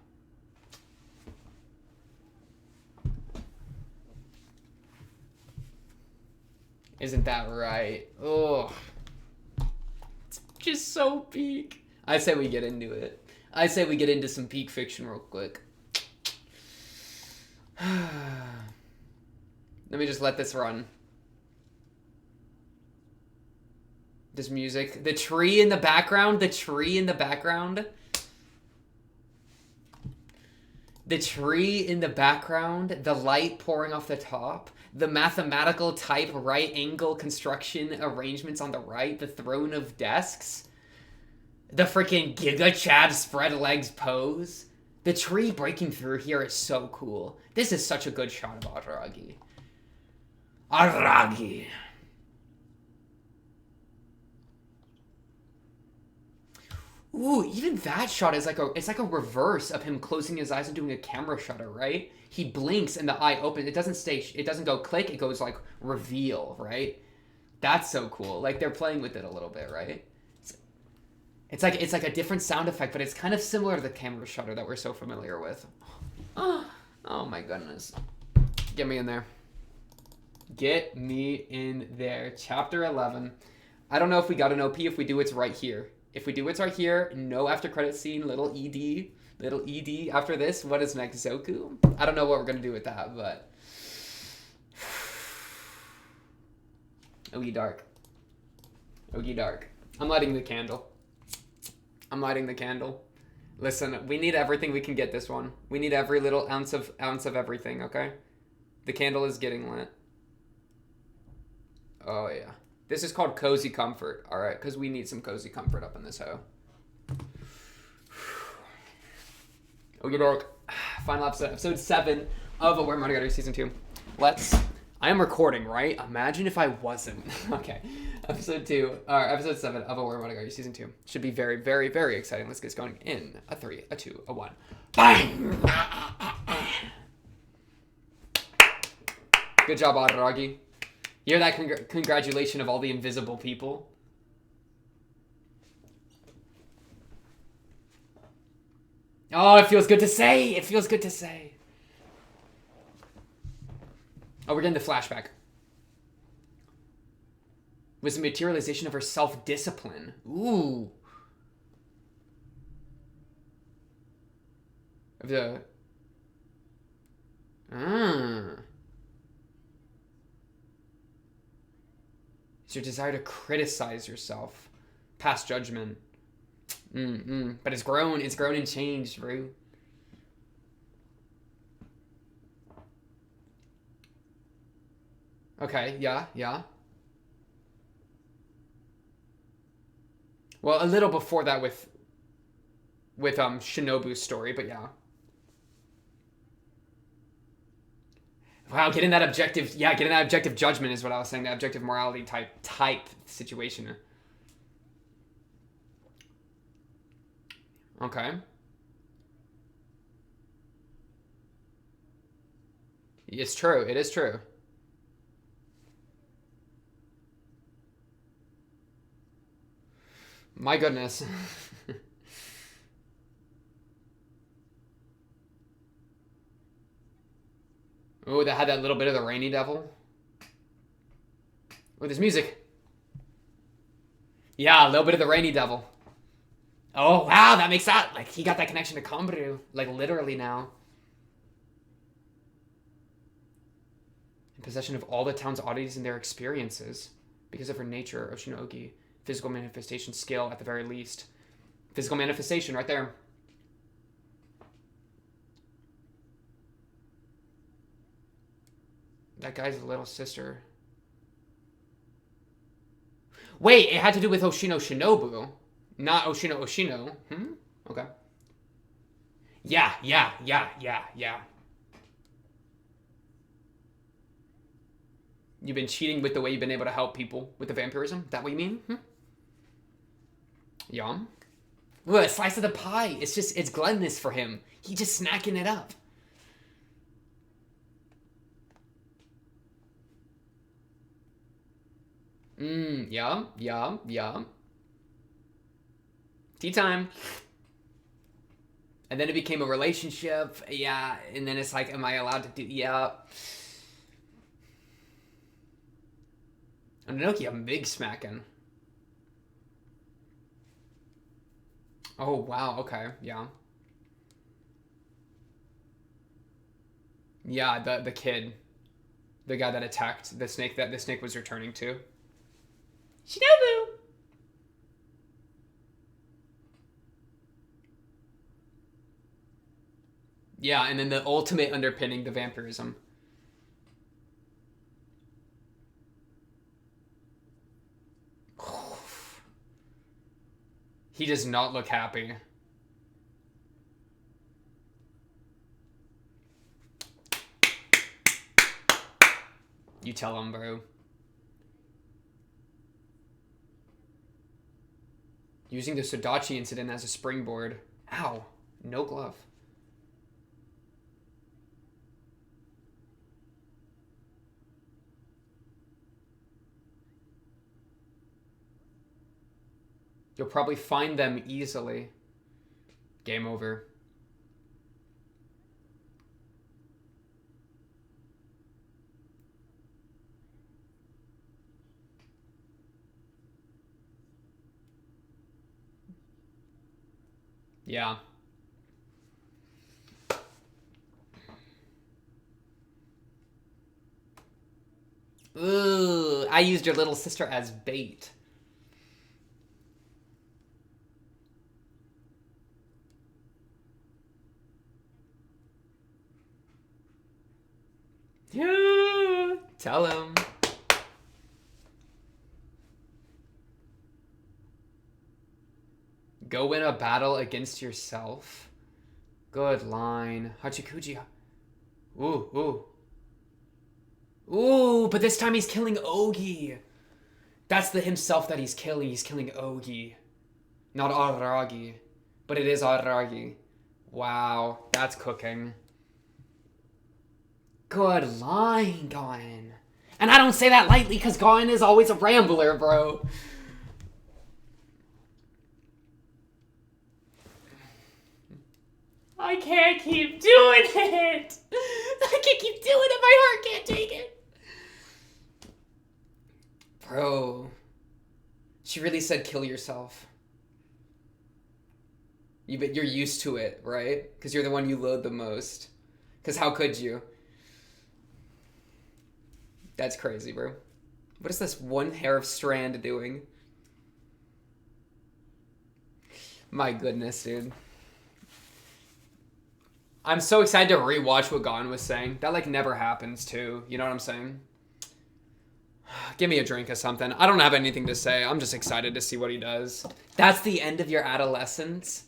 Isn't that right? Oh, it's just so peak. I say we get into it. I say we get into some peak fiction real quick. Let me just let this run. This music. The tree in the background. The tree in the background. The tree in the background. The light pouring off the top. The mathematical type right angle construction arrangements on the right. The throne of desks. The freaking Giga Chad spread legs pose. The tree breaking through here is so cool. This is such a good shot of Araragi. Araragi. Ooh, even that shot is it's like a reverse of him closing his eyes and doing a camera shutter, right? He blinks and the eye opens. It doesn't go click, it goes like reveal, right? That's so cool. Like they're playing with it a little bit, right? It's like a different sound effect, but it's kind of similar to the camera shutter that we're so familiar with. Oh my goodness. Get me in there. Get me in there. Chapter 11. I don't know if we got an OP. If we do, it's right here. If we do, it's right here. No after credit scene. Little ED. Little ED after this. What is next? Zoku? I don't know what we're going to do with that, but... Ougi dark. Ougi dark. I'm lighting the candle. I'm lighting the candle. Listen, we need everything we can get this one. We need every little ounce of everything, okay? The candle is getting lit. Oh, yeah. This is called cozy comfort, all right? Because we need some cozy comfort up in this hoe. Okay, dark. Final episode 7 of Owarimonogatari Season 2. I am recording, right? Imagine if I wasn't. Okay. Episode 7 of Owarimonogatari Season 2. Should be very, very, very exciting. Let's get this going in a 3, a 2, a 1. Bang! Good job, Araragi. You hear that congratulation of all the invisible people? Oh, it feels good to say. It feels good to say. Oh, we're getting the flashback. Was the materialization of her self-discipline. Ooh. Of the... It's your desire to criticize yourself. Past judgment. But it's grown and changed, bro. Okay, yeah. Well, a little before that with Shinobu's story, but yeah. Wow, getting that objective judgment is what I was saying, the objective morality type situation. Okay. It's true. It is true. My goodness. Oh, that had that little bit of the rainy devil. Oh, there's music. Yeah, a little bit of the rainy devil. Oh, wow, that makes that. Like, he got that connection to Kombaru. Like, literally now. In possession of all the town's oddities and their experiences. Because of her nature, Oshinogi. Physical manifestation skill, at the very least. Physical manifestation, right there. That guy's little sister. Wait, it had to do with Oshino Shinobu. Not Oshino Oshino. Okay. Yeah. You've been cheating with the way you've been able to help people with the vampirism? That what you mean? Yum. Ooh, a slice of the pie. It's gluttonous for him. He just snacking it up. Yum. Tea time. And then it became a relationship. Yeah. And then it's like, am I allowed to do... Yeah. Anoki, I'm big smacking. Oh, wow. Okay. Yeah. Yeah, the kid. The guy that attacked the snake that the snake was returning to. Shinobu! Yeah, and then the ultimate underpinning, the vampirism. He does not look happy. You tell him, bro. Using the Sodachi incident as a springboard. Ow. No glove. You'll probably find them easily. Game over. Yeah. Ooh, I used your little sister as bait. Yeah. Tell him. Go win a battle against yourself. Good line. Hachikuji. Ooh, ooh. Ooh, but this time he's killing Ougi. That's the himself that he's killing. He's killing Ougi. Not Araragi. But it is Araragi. Wow, that's cooking. Good line, Gain. And I don't say that lightly because Gain is always a rambler, bro. I can't keep doing it. I can't keep doing it. My heart can't take it. Bro. She really said kill yourself. You're used to it, right? Because you're the one you load the most. Because how could you? That's crazy, bro. What is this one hair of strand doing? My goodness, dude. I'm so excited to rewatch what Gon was saying. That, like, never happens, too. You know what I'm saying? Give me a drink or something. I don't have anything to say. I'm just excited to see what he does. That's the end of your adolescence?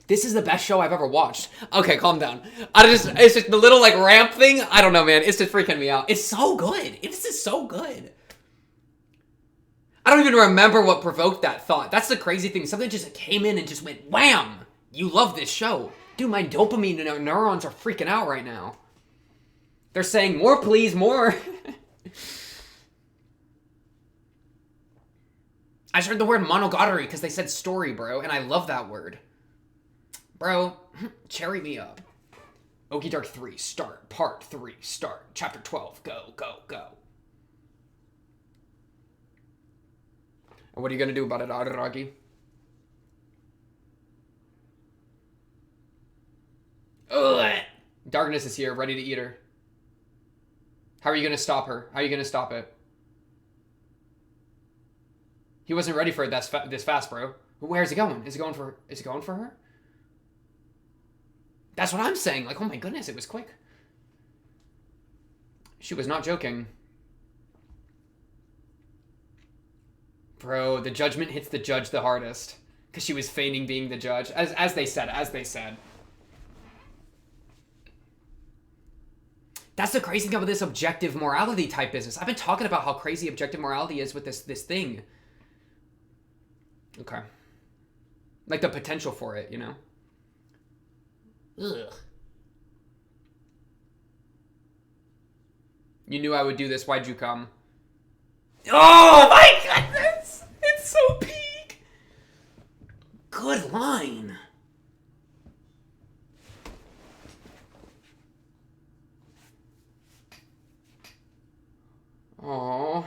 This is the best show I've ever watched. Okay, calm down. It's just the little, like, ramp thing. I don't know, man. It's just freaking me out. It's so good. This is so good. I don't even remember what provoked that thought. That's the crazy thing. Something just came in and just went, wham! You love this show. Dude, my dopamine neurons are freaking out right now. They're saying, more please, more. I just heard the word monogatari because they said story, bro, and I love that word. Bro, cherry me up. Ougi Dark 3, start. Part 3, start. Chapter 12, go, go, go. And what are you going to do about it, Araragi? Ugh. Darkness is here, ready to eat her. How are you going to stop her? How are you going to stop it? He wasn't ready for it this fast, bro. Where's it going? Is it going for her? That's what I'm saying. Like, oh my goodness, it was quick. She was not joking. Bro, the judgment hits the judge the hardest. Because she was feigning being the judge. As they said. That's the crazy thing about this objective morality type business. I've been talking about how crazy objective morality is with this thing. Okay. Like the potential for it, you know? Ugh. You knew I would do this. Why'd you come? Oh my goodness! It's so peak! Good line. Aww.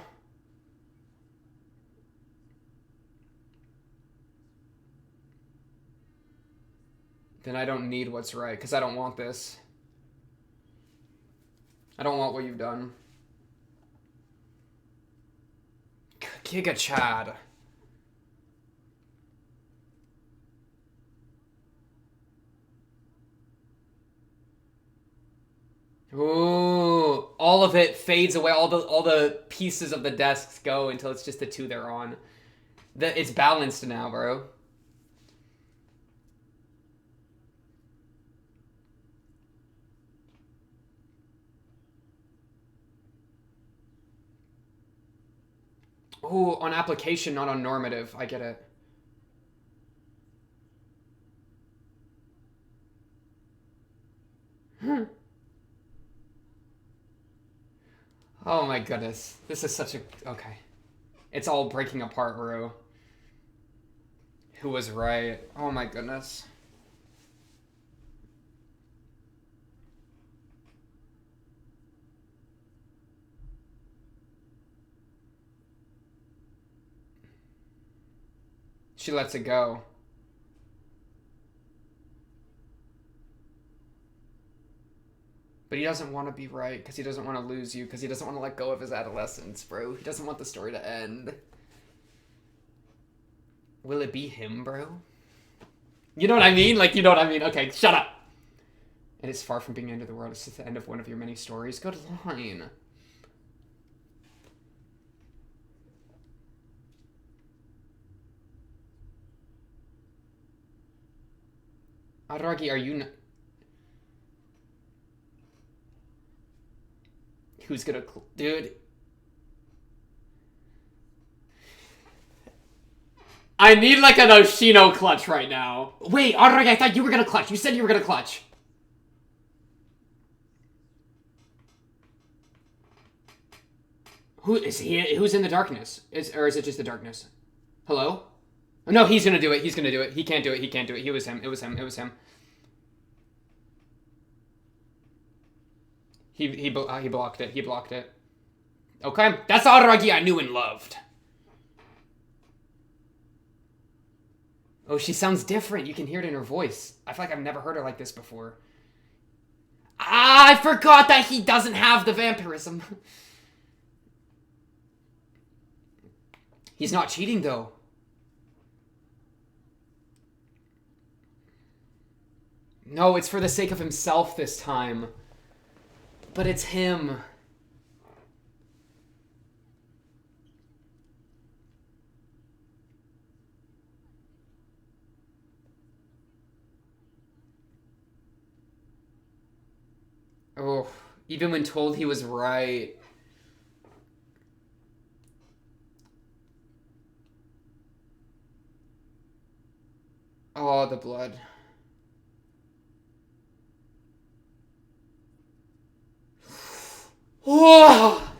Then I don't need what's right, because I don't want this. I don't want what you've done. Giga Chad. Ooh, all of it fades away. All the pieces of the desks go until it's just the two they're on. It's balanced now, bro. Ooh, on application, not on normative. I get it. Oh my goodness. This is such a... Okay. It's all breaking apart, bro. Who was right? Oh my goodness. She lets it go. But he doesn't want to be right, because he doesn't want to lose you, because he doesn't want to let go of his adolescence, bro. He doesn't want the story to end. Will it be him, bro? You know what I mean? Like, you know what I mean? Okay, shut up! It is far from being the end of the world. It's just the end of one of your many stories. Good line. Araragi, are you... Who's gonna... Dude. I need like an Oshino clutch right now. Wait, Araragi, I thought you were gonna clutch. You said you were gonna clutch. Who is he? Who's in the darkness? Or is it just the darkness? Hello? No, he's gonna do it. He's gonna do it. He can't do it. He can't do it. It was him. It was him. It was him. He blocked it. He blocked it. Okay, that's the Araragi I knew and loved. Oh, she sounds different. You can hear it in her voice. I feel like I've never heard her like this before. Ah, I forgot that he doesn't have the vampirism. He's not cheating, though. No, it's for the sake of himself this time. But it's him. Oh, even when told he was right. Oh, the blood. Oh!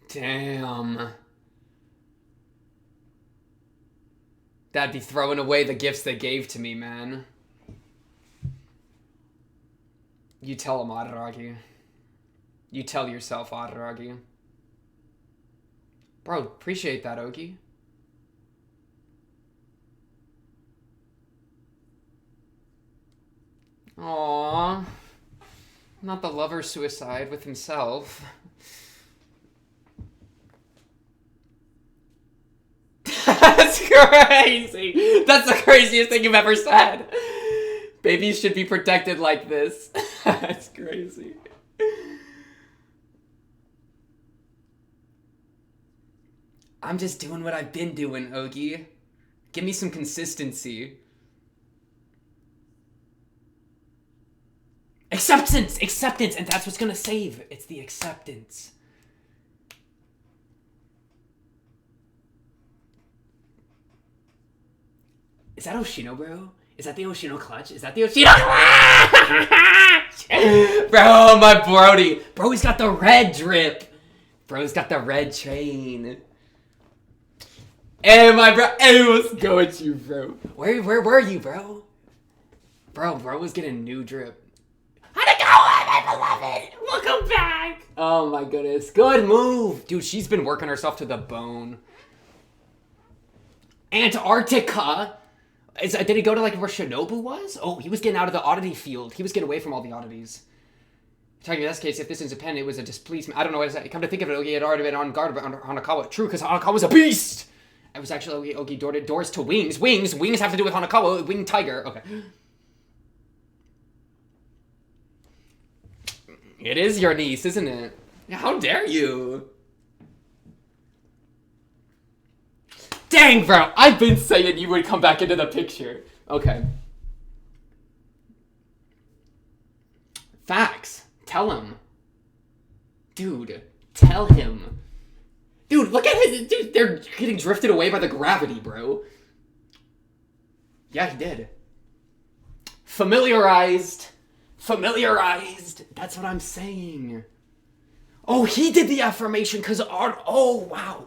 Damn. That'd be throwing away the gifts they gave to me, man. You tell him, Araragi. You tell yourself, Araragi. Bro, appreciate that, Ougi. Aww. Not the lover's suicide with himself. That's crazy! That's the craziest thing you've ever said! Babies should be protected like this. That's crazy. I'm just doing what I've been doing, Ougi. Give me some consistency. Acceptance! Acceptance! And that's what's gonna save. It's the acceptance. Is that Oshino, bro? Is that the Oshino clutch? Is that the Oshino clutch? Bro, my brody. Bro, he's got the red drip. Bro's got the red train. Hey, my bro. Hey, what's going with you, bro? Where were you, bro? Bro was getting new drip. How'd it go? 5'11". Welcome back. Oh my goodness. Good move. Dude, she's been working herself to the bone. Antarctica. Did he go to like where Shinobu was? Oh, he was getting out of the oddity field. He was getting away from all the oddities. Talking in this case, if this is Japan, it was a displeasement. I don't know what is that. Come to think of it, Ougi had already been on guard about Hanakawa. True, because Hanakawa's a beast! It was actually Ougi doors to wings. Wings have to do with Hanakawa. Winged tiger. Okay. It is your niece, isn't it? How dare you? Dang, bro. I've been saying you would come back into the picture. Okay. Facts. Tell him. Dude, tell him. Dude, look at it. Dude, they're getting drifted away by the gravity, bro. Yeah, he did. Familiarized. That's what I'm saying. Oh, he did the affirmation because oh, wow.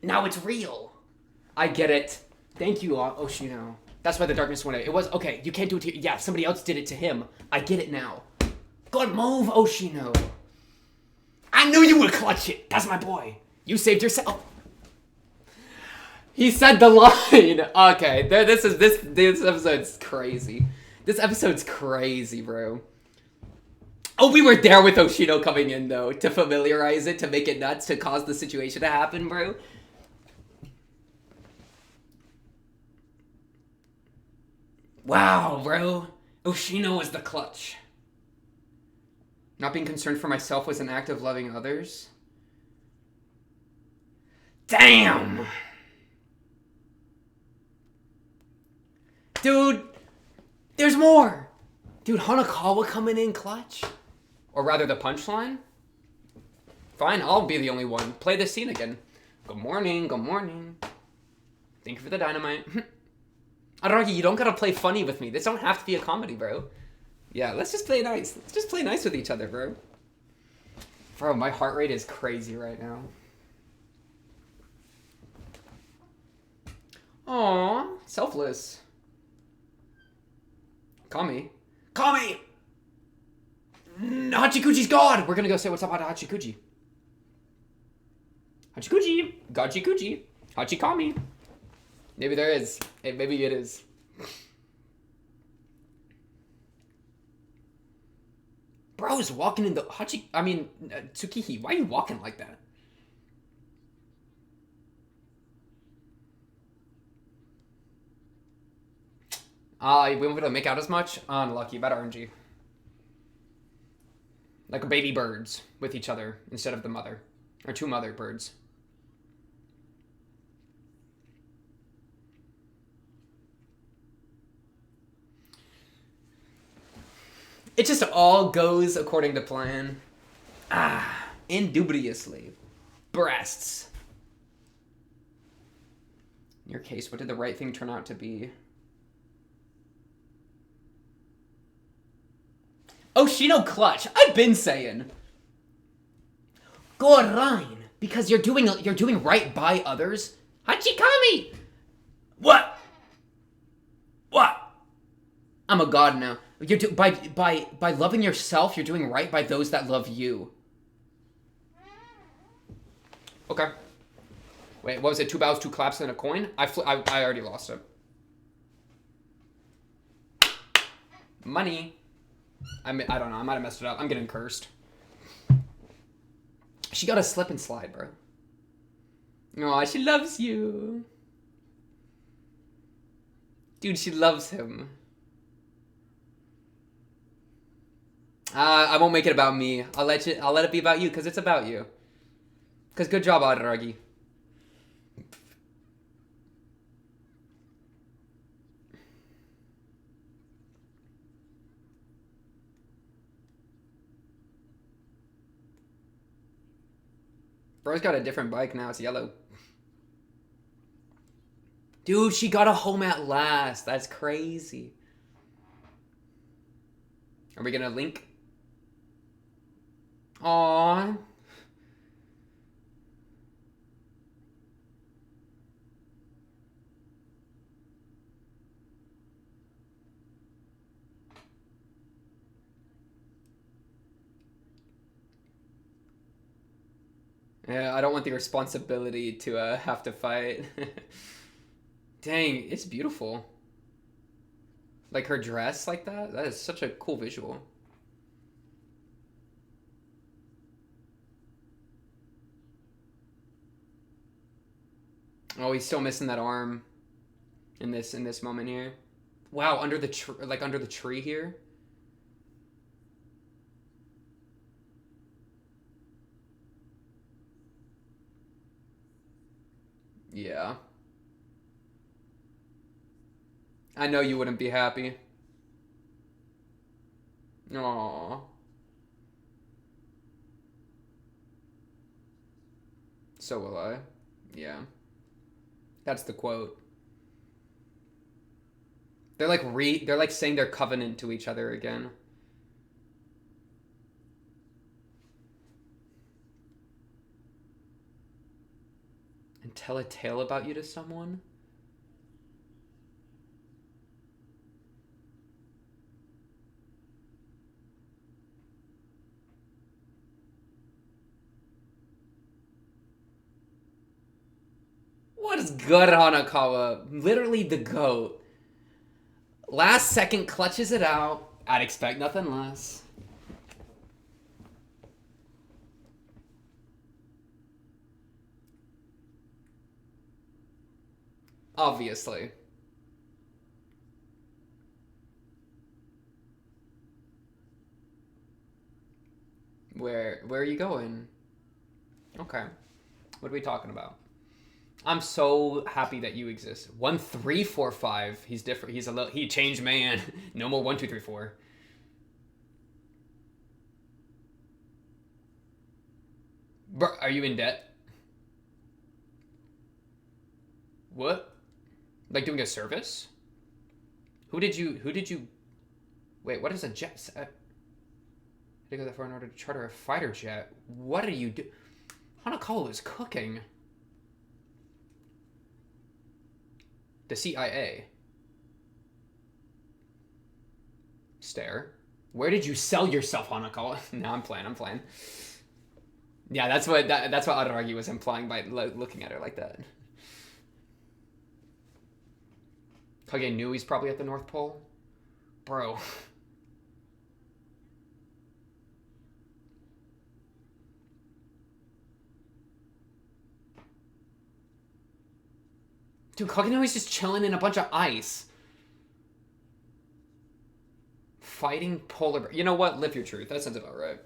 Now it's real. I get it. Thank you, Oshino. That's why the darkness went away. It was, okay, you can't do it to, yeah, somebody else did it to him. I get it now. Good move, Oshino. I knew you would clutch it. That's my boy. You saved yourself. He said the line. Okay, this episode's crazy. This episode's crazy, bro. Oh, we were there with Oshino coming in, though, to familiarize it, to make it nuts, to cause the situation to happen, bro. Wow, bro. Oshino was the clutch. Not being concerned for myself was an act of loving others. Damn! Dude, there's more! Dude, Hanakawa coming in clutch? Or rather, the punchline? Fine, I'll be the only one. Play this scene again. Good morning, good morning. Thank you for the dynamite. Araragi, you don't gotta play funny with me. This don't have to be a comedy, bro. Yeah, let's just play nice. Let's just play nice with each other, bro. Bro, my heart rate is crazy right now. Aww, selfless. Kami. Kami! Hachikuji's god! We're gonna go say what's up to Hachikuji. Hachikuji! Gachikuji! Hachikami! Maybe there is. Maybe it is. Bro's walking in the Tsukihi, why are you walking like that? We won't be able to make out as much? Unlucky, bad RNG. Like baby birds with each other instead of the mother. Or two mother birds. It just all goes according to plan. Indubiously. Breasts. In your case, what did the right thing turn out to be? Oshino clutch. I've been saying. Gorain. Because you're doing right by others. Hachikami! What? I'm a god now. By loving yourself, you're doing right by those that love you. Okay. Wait, what was it? 2 bows, 2 claps, and a coin? I already lost it. Money. I don't know. I might have messed it up. I'm getting cursed. She got a slip and slide, bro. Aw, she loves you. Dude, she loves him. I won't make it about me. I'll let it be about you, because it's about you. Because good job, Araragi. Bro's got a different bike now. It's yellow. Dude, she got a home at last. That's crazy. Are we gonna link? Aww. Yeah, I don't want the responsibility to have to fight. Dang, it's beautiful. Like her dress like that? That is such a cool visual. Oh, he's still missing that arm in this moment here. Wow, under the like under the tree here. Yeah. I know you wouldn't be happy. Aww. So will I. Yeah. That's the quote. They're like saying their covenant to each other again. And tell a tale about you to someone? What is good, Hanakawa? Literally the GOAT. Last second clutches it out. I'd expect nothing less. Obviously. Where are you going? Okay. What are we talking about? I'm so happy that you exist. 1 3 4 5. He's different. He's a little. He changed man. No more 1 2 3 4. Bro, are you in debt? What? Like doing a service? Who did you? Who did you? Wait, what is a jet? I had to go that far in order to charter a fighter jet. What are you do? Hanakawa is cooking. The CIA. Stare. Where did you sell yourself, Hanakawa? No, I'm playing. I'm playing. Yeah, that's what Araragi was implying by looking at her like that. Kage knew he's probably at the North Pole, bro. Dude, Kagenoi's just chilling in a bunch of ice. Fighting polar bear. You know what? Live your truth. That sounds about right.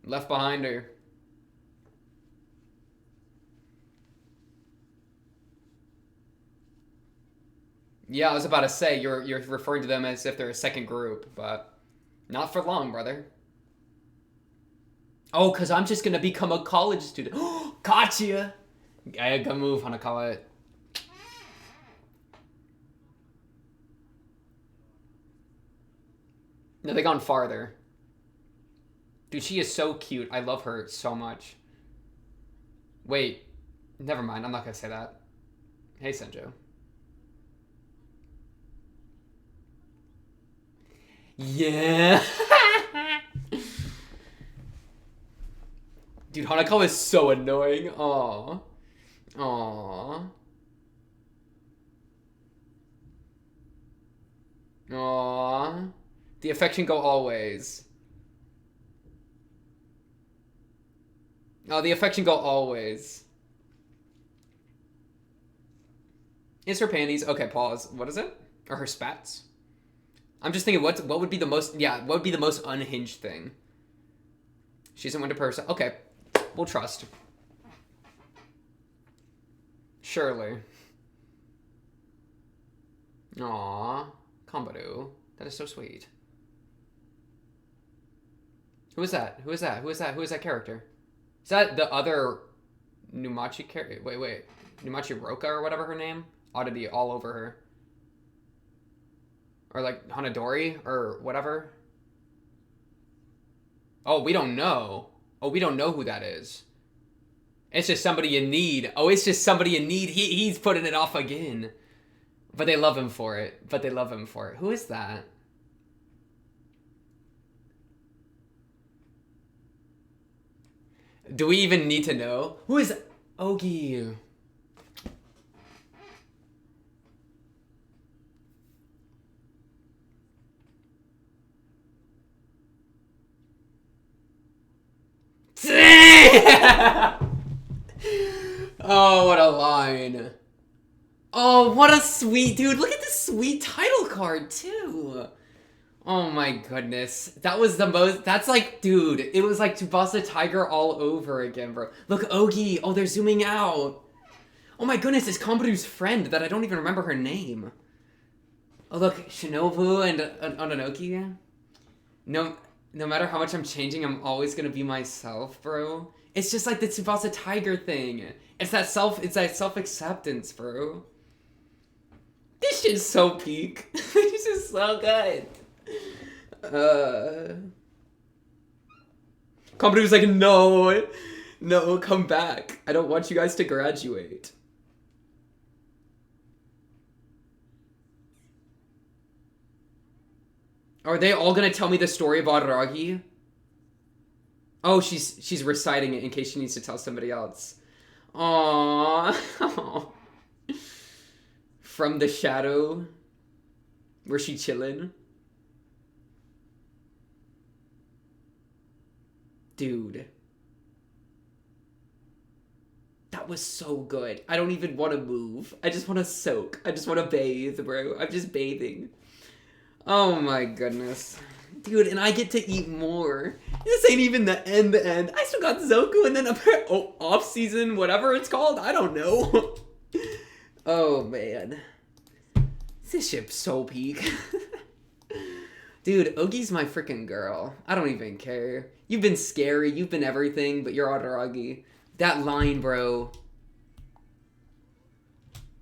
Left behind her. Yeah, I was about to say, you're referring to them as if they're a second group, but not for long, brother. Oh, because I'm just going to become a college student. Gotcha! Good move, Hanakawa. No, they gone farther. Dude, she is so cute. I love her so much. Wait. Never mind. I'm not going to say that. Hey, Senjo. Yeah. Dude, Hanako is so annoying. Aww. Aww. Aww. The affection go always. Oh, the affection go always. Is her panties? Okay, pause. What is it? Or her spats? I'm just thinking, what would be the most, yeah, what would be the most unhinged thing? She's a winter person. Okay, we'll trust. Surely. Aww, Kambaru. That is so sweet. Who is that? Who is that? Who is that? Who is that character? Is that the other Numachi character? Wait. Numachi Roka or whatever her name? Ought to be all over her. Or like Hanadori or whatever. Oh, we don't know. Oh, we don't know who that is. It's just somebody you need. Oh, it's just somebody you need. He's putting it off again. But they love him for it. But they love him for it. Who is that? Do we even need to know? Who is Ougi? Oh, what a line. Oh, what a sweet dude. Look at this sweet title card, too. Oh my goodness. That was the most... That's like, dude, it was like Tsubasa Tiger all over again, bro. Look, Ougi. Oh, they're zooming out. Oh my goodness, it's Komburu's friend that I don't even remember her name. Oh, look, Shinobu and Ononoki. No matter how much I'm changing, I'm always gonna be myself, bro. It's just like the Tsubasa Tiger thing. It's that self-acceptance, bro. This shit's so peak. This is so good. Komburu's like, no, come back. I don't want you guys to graduate. Are they all gonna tell me the story of Araragi? Oh, she's reciting it in case she needs to tell somebody else. Aww. From the shadow. Where she chillin'? Dude. That was so good. I don't even want to move. I just want to soak. I just want to bathe, bro. I'm just bathing. Oh my goodness. Dude, and I get to eat more. This ain't even the end. I still got Zoku and then off-season, whatever it's called. I don't know. Oh, man. This ship's so peak. Dude, Ougi's my freaking girl. I don't even care. You've been scary, you've been everything, but you're Araragi. That line, bro.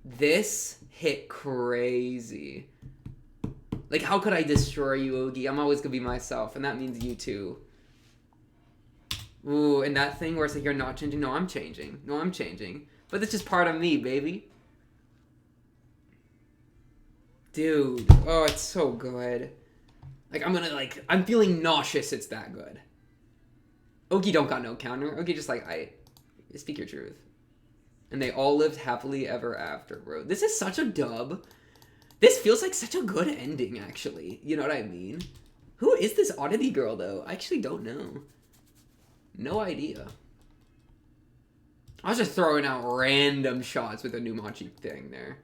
This hit crazy. Like, how could I destroy you, Ougi? I'm always gonna be myself, and that means you too. Ooh, and that thing where it's like, you're not changing? No, I'm changing. No, I'm changing. But it's just part of me, baby. Dude. Oh, it's so good. Like, I'm feeling nauseous it's that good. Ougi don't got no counter. Ougi just like, speak your truth. And they all lived happily ever after, bro. This is such a dub. This feels like such a good ending, actually. You know what I mean? Who is this oddity girl, though? I actually don't know. No idea. I was just throwing out random shots with a Numachi thing there.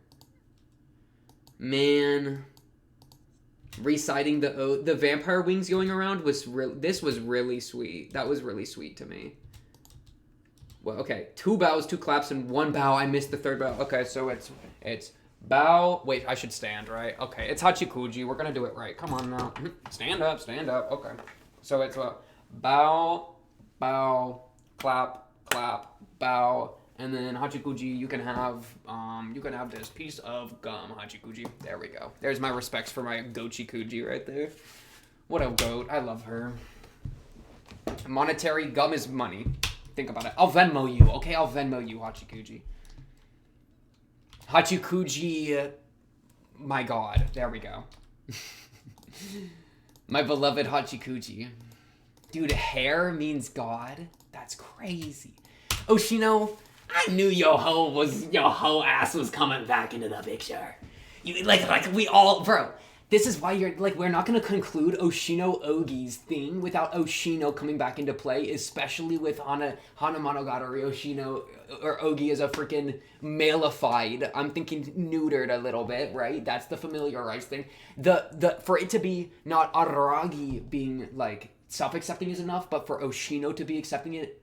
Man. Reciting the vampire wings going around was this was really sweet. That was really sweet to me. Well, okay. 2 bows, 2 claps, and 1 bow. I missed the 3rd bow. Okay, so it's bow. Wait, I should stand, right? Okay, it's Hachikuji. We're gonna do it right. Come on now. Stand up, stand up. Okay. So it's a bow, bow, clap, clap, bow, and then Hachikuji. You can have this piece of gum, Hachikuji. There we go. There's my respects for my Gochikuji right there. What a goat. I love her. Monetary gum is money. Think about it. I'll Venmo you, okay? I'll Venmo you, Hachikuji. Hachikuji, my god. There we go. My beloved Hachikuji. Dude, hair means god? That's crazy. Oshino, I knew your whole ass was coming back into the picture. You like we all, bro. This is why you're like, we're not gonna conclude Oshino Ougi's thing without Oshino coming back into play, especially with Hana Monogatari. Oshino or Ougi is a freaking malified. I'm thinking neutered a little bit, right? That's the familiarized thing. The for it to be not Araragi being like self-accepting is enough, but for Oshino to be accepting it,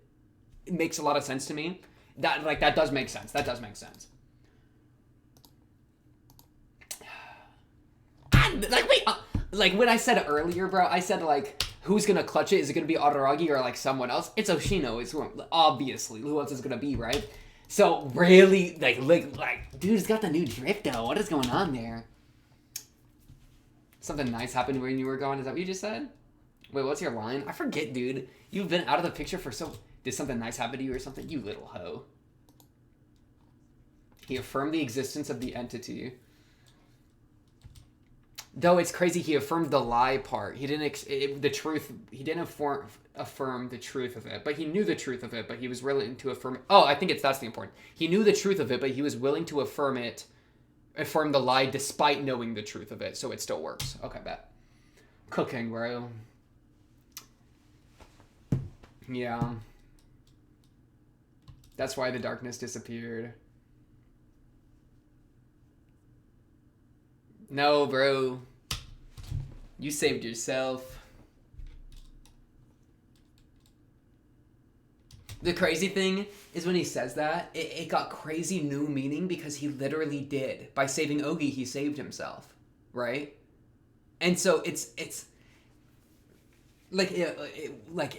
it makes a lot of sense to me. That does make sense. That does make sense. Like when I said earlier, bro, I said like, who's gonna clutch it? Is it gonna be Araragi or like someone else? It's Oshino. It's obviously who else is gonna be, right? So really, like, dude's got the new drip though. What is going on there? Something nice happened when you were gone. Is that what you just said? Wait, what's your line? I forget, dude. You've been out of the picture for so. Did something nice happen to you or something? You little hoe. He affirmed the existence of the entity. Though it's crazy, he affirmed the lie part. He didn't the truth. He didn't affirm the truth of it, but he knew the truth of it. But he was willing to affirm. Oh, I think that's the important. He knew the truth of it, but he was willing to affirm the lie despite knowing the truth of it. So it still works. Okay, bet. Cooking, bro. Yeah. That's why the darkness disappeared. No, bro. You saved yourself. The crazy thing is when he says that, it got crazy new meaning because he literally did. By saving Ougi, he saved himself. Right? And so it's like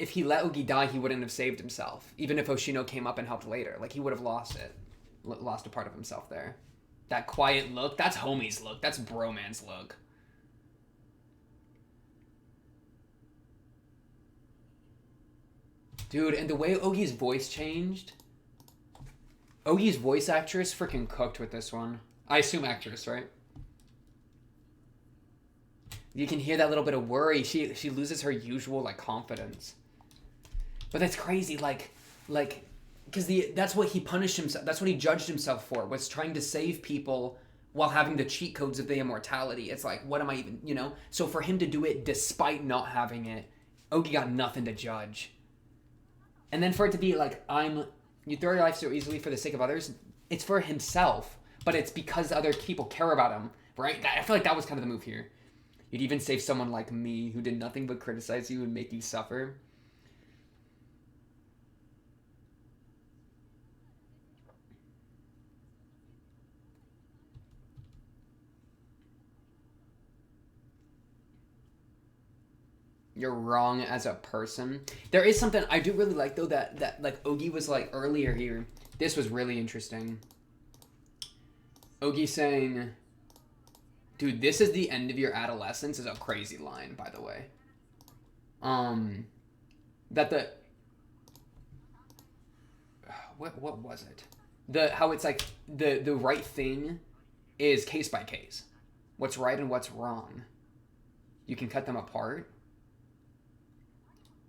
if he let Ougi die, he wouldn't have saved himself. Even if Oshino came up and helped later. Like, he would have lost a part of himself there. That quiet look, that's homie's look. That's bromance look. Dude, and the way Ougi's voice changed. Ougi's voice actress freaking cooked with this one. I assume actress, right? You can hear that little bit of worry. She loses her usual, like, confidence. But that's crazy, like... Because that's what he punished himself. That's what he judged himself for, was trying to save people while having the cheat codes of the immortality. It's like, what am I even, you know? So for him to do it despite not having it, Ougi got nothing to judge. And then for it to be like, you throw your life so easily for the sake of others, it's for himself, but it's because other people care about him, right? I feel like that was kind of the move here. You'd even save someone like me who did nothing but criticize you and make you suffer. You're wrong as a person. There is something I do really like, though, that like Ougi was like earlier here. This was really interesting. Ougi saying, dude, this is the end of your adolescence is a crazy line, by the way. What was it? How it's like the right thing is case by case. What's right and what's wrong. You can cut them apart.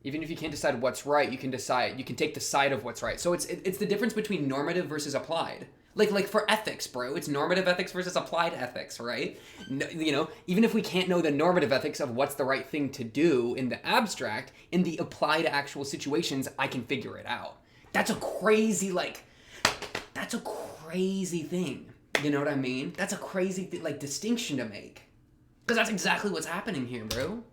Even if you can't decide what's right, you can take the side of what's right. So it's the difference between normative versus applied. Like for ethics, bro, it's normative ethics versus applied ethics, right? No, you know, even if we can't know the normative ethics of what's the right thing to do in the abstract, in the applied actual situations, I can figure it out. That's a crazy thing. You know what I mean? That's a crazy distinction to make. Because that's exactly what's happening here, bro.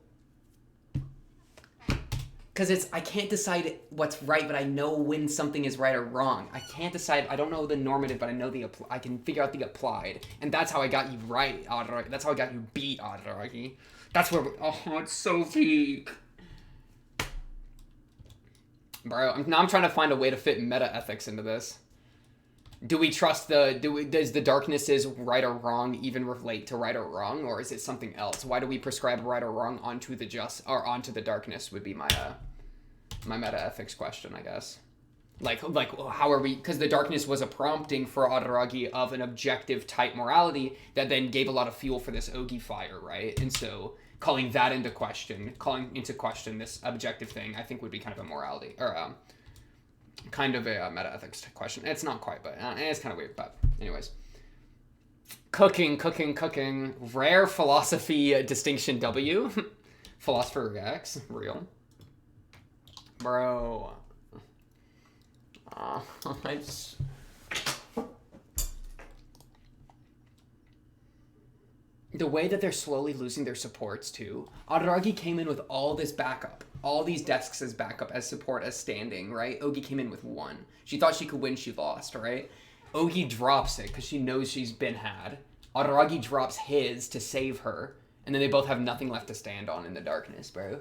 Because I can't decide what's right, but I know when something is right or wrong. I can't decide, I don't know the normative, but I know I can figure out the applied. And that's how I got you right, Araragi. That's how I got you beat, Araragi. That's where, it's so peak. Bro, now I'm trying to find a way to fit meta ethics into this. Do we trust does the darkness is right or wrong even relate to right or wrong, or is it something else? Why do we prescribe right or wrong onto the darkness would be my meta ethics question, I guess. Like how are we, because the darkness was a prompting for Araragi of an objective type morality that then gave a lot of fuel for this Ougi fire, right? And so calling into question this objective thing, I think would be kind of a morality, or kind of a meta ethics question. It's not quite, but it's kind of weird, but anyways. Cooking. Rare philosophy distinction W. Philosopher X. Real. Bro. The way that they're slowly losing their supports, too. Araragi came in with all this backup. All these desks as backup, as support, as standing, right? Ougi came in with one. She thought she could win, she lost, right? Ougi drops it because she knows she's been had. Araragi drops his to save her. And then they both have nothing left to stand on in the darkness, bro.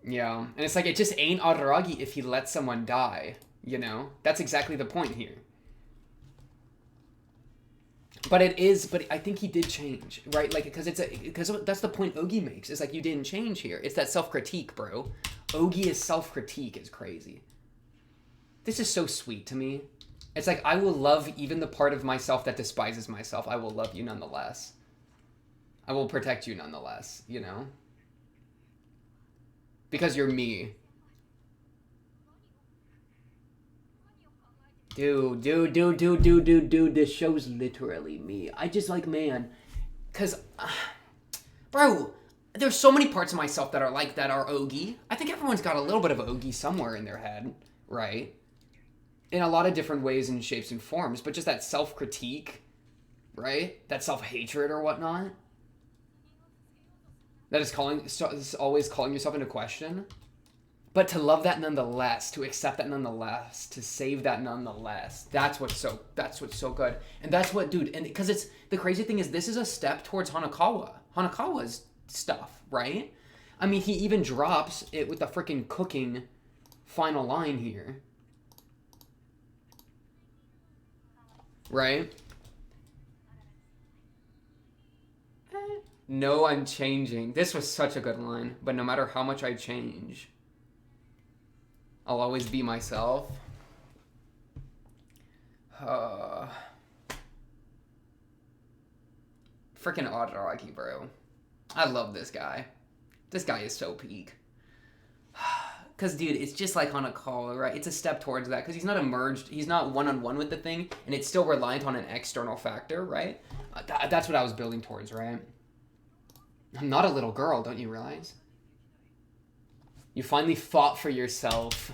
Yeah. And it's like, it just ain't Araragi if he lets someone die, you know? That's exactly the point here. But I think he did change, right? Like, because that's the point Ougi makes. It's like, you didn't change here. It's that self-critique, bro. Ougi is self-critique is crazy. This is so sweet to me. It's like, I will love even the part of myself that despises myself. I will love you nonetheless. I will protect you nonetheless, you know? Because you're me. Dude, this show's literally me. I just like, man, because, bro, there's so many parts of myself that are like that are Ougi. I think everyone's got a little bit of Ougi somewhere in their head, right? In a lot of different ways and shapes and forms, but just that self-critique, right? That self-hatred or whatnot. That is always calling yourself into question. But to love that nonetheless, to accept that nonetheless, to save that nonetheless, that's what's so good. And that's what, dude, and because it's, the crazy thing is this is a step towards Hanakawa's stuff, right? I mean, he even drops it with the freaking cooking final line here. Right? No, I'm changing. This was such a good line, but no matter how much I change, I'll always be myself. Freaking Araragi, bro. I love this guy. This guy is so peak. Because, dude, it's just like Hanakawa, right? It's a step towards that. Because he's not emerged. He's not one-on-one with the thing. And it's still reliant on an external factor, right? That's what I was building towards, right? I'm not a little girl, don't you realize? You finally fought for yourself.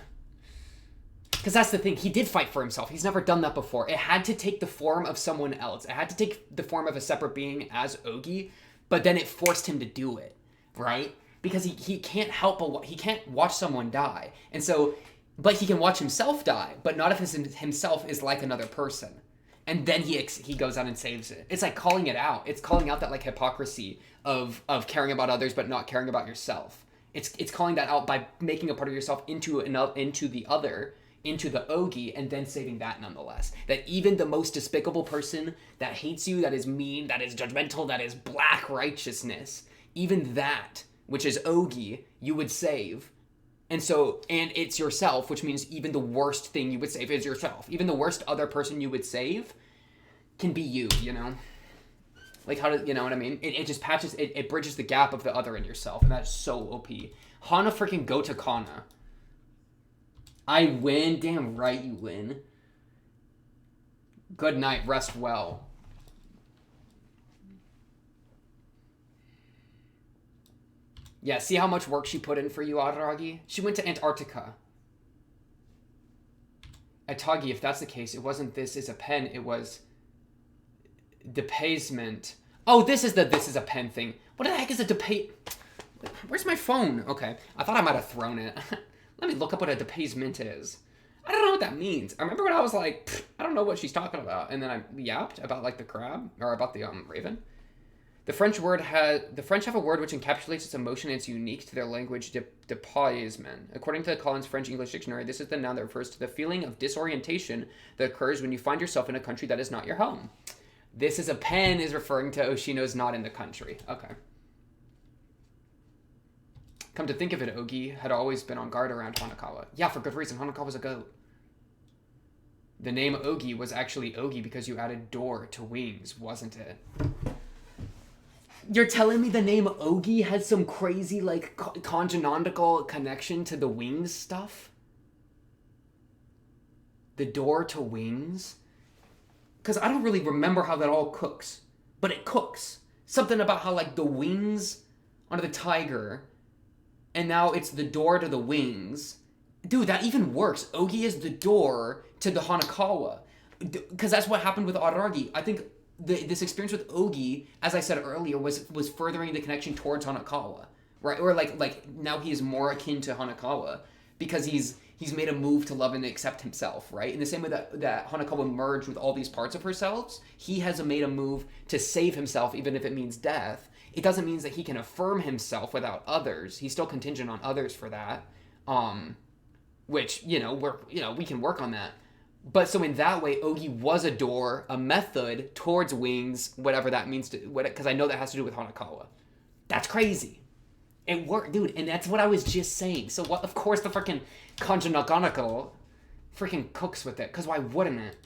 Because that's the thing. He did fight for himself. He's never done that before. It had to take the form of someone else. It had to take the form of a separate being as Ougi. But then it forced him to do it, right? Because he can't help but he can't watch someone die. And so, but he can watch himself die. But not if himself is like another person. And then he goes out and saves it. It's like calling it out. It's calling out that like hypocrisy of caring about others but not caring about yourself. It's calling that out by making a part of yourself into the other, into the Ougi, and then saving that nonetheless. That even the most despicable person that hates you, that is mean, that is judgmental, that is black righteousness, even that, which is Ougi, you would save. And it's yourself, which means even the worst thing you would save is yourself. Even the worst other person you would save can be you, you know? Like, how do, you know what I mean? It just patches, it bridges the gap of the other in yourself, and that's so OP. Hana freaking go to Kana. I win? Damn right you win. Good night, rest well. Yeah, see how much work she put in for you, Araragi? She went to Antarctica. Atagi, if that's the case, it wasn't this is a pen, it was depaysement. Oh, this is a pen thing. What the heck is a depay... Where's my phone? Okay, I thought I might have thrown it. Let me look up what a depaysement is. I don't know what that means. I remember when I was like, I don't know what she's talking about, and then I yapped about like the crab, or about the raven. The French have a word which encapsulates its emotion and it's unique to their language, dépaysement. According to the Collins French-English Dictionary, this is the noun that refers to the feeling of disorientation that occurs when you find yourself in a country that is not your home. This is a pen is referring to Oshino's not in the country. Okay. Come to think of it, Ougi had always been on guard around Hanakawa. Yeah, for good reason. Hanakawa's a goat. The name Ougi was actually Ougi because you added door to wings, wasn't it? You're telling me the name Ougi has some crazy, like, conjugal connection to the wings stuff? The door to wings? Because I don't really remember how that all cooks. But it cooks. Something about how, like, the wings are the tiger, and now it's the door to the wings. Dude, that even works. Ougi is the door to the Hanakawa. Because that's what happened with Araragi. I think this experience with Ougi, as I said earlier, was furthering the connection towards Hanakawa, right? Or like now he is more akin to Hanakawa because he's made a move to love and accept himself, right? In the same way that Hanakawa merged with all these parts of herself, he has made a move to save himself, even if it means death. It doesn't mean that he can affirm himself without others. He's still contingent on others for that, which we can work on that. But so in that way, Ougi was a door, a method towards wings, whatever that means, because I know that has to do with Hanakawa. That's crazy. It worked, dude, and that's what I was just saying. So what? Of course, the freaking conjugal freaking cooks with it. Because why wouldn't it?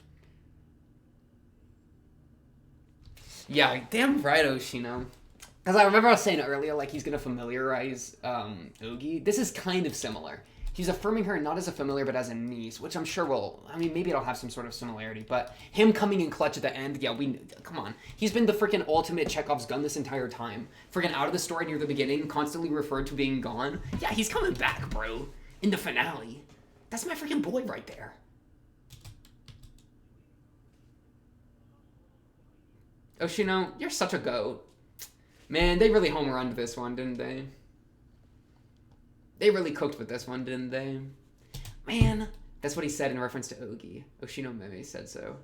Yeah, damn right, Oshino. Because I remember I was saying earlier, like, he's going to familiarize Ougi. This is kind of similar. He's affirming her not as a familiar, but as a niece, which I'm sure will... I mean, maybe it'll have some sort of similarity, but him coming in clutch at the end, yeah, come on. He's been the freaking ultimate Chekhov's gun this entire time. Freaking out of the story near the beginning, constantly referred to being gone. Yeah, he's coming back, bro. In the finale. That's my freaking boy right there. Oshino, you're such a goat. Man, they really home run this one, didn't they? They really cooked with this one, didn't they? Man, that's what he said in reference to Ougi. Oshino Meme said so.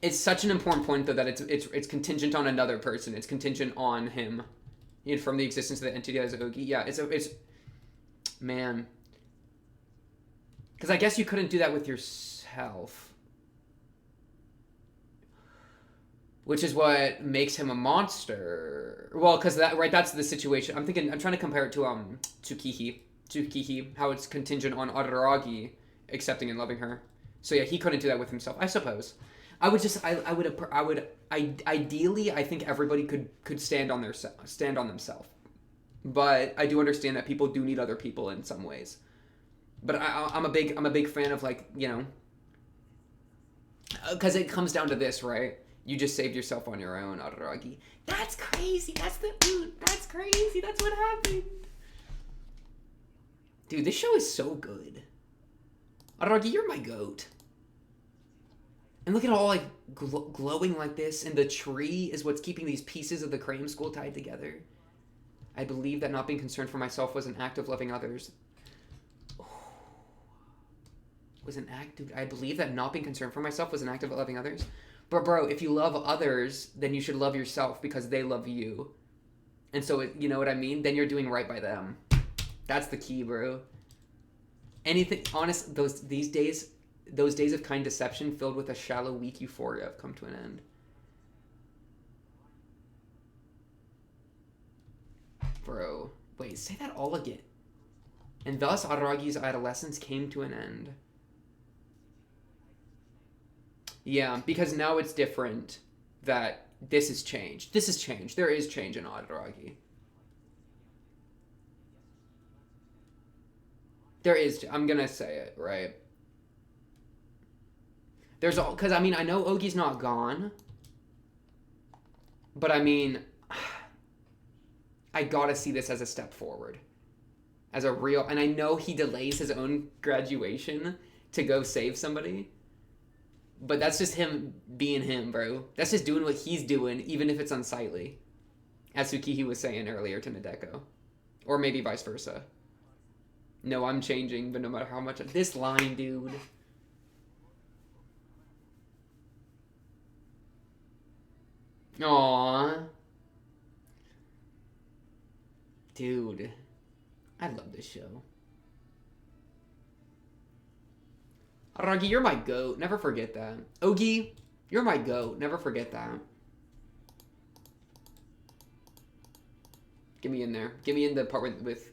It's such an important point, though, that it's contingent on another person. It's contingent on him. You know, from the existence of the entity as Ougi. Yeah, it's man. Because I guess you couldn't do that with yourself. Which is what makes him a monster. Well, because that's the situation. I'm trying to compare it to Tsukiki, how it's contingent on Araragi accepting and loving her. So yeah, he couldn't do that with himself, I suppose. Ideally, I think everybody could stand on themselves. But I do understand that people do need other people in some ways. But I'm a big fan of, like, you know, because it comes down to this, right? You just saved yourself on your own, Araragi. That's crazy. That's crazy. That's what happened. Dude, this show is so good. Araragi, you're my goat. And look at all, like, glowing like this, and the tree is what's keeping these pieces of the cram school tied together. I believe that not being concerned for myself was an act of loving others. I believe that not being concerned for myself was an act of loving others. But bro, if you love others, then you should love yourself because they love you. And so, you know what I mean? Then you're doing right by them. That's the key, bro. Anything, honest, those days of kind deception filled with a shallow, weak euphoria have come to an end. Bro, wait, say that all again. And thus, Araragi's adolescence came to an end. Yeah, because now it's different that this has changed. This has changed. There is change in Araragi. There is. I'm going to say it, right? There's all... Because, I mean, I know Ougi's not gone. But, I mean... I gotta see this as a step forward. As a real... And I know he delays his own graduation to go save somebody. But that's just him being him, bro. That's just doing what he's doing, even if it's unsightly. As Tsukiki was saying earlier to Nadeko. Or maybe vice versa. No, I'm changing, but no matter how much... This line, dude. Aww. Dude. I love this show. Araragi, you're my goat. Never forget that. Ougi, you're my goat. Never forget that. Get me in there. Get me in the part with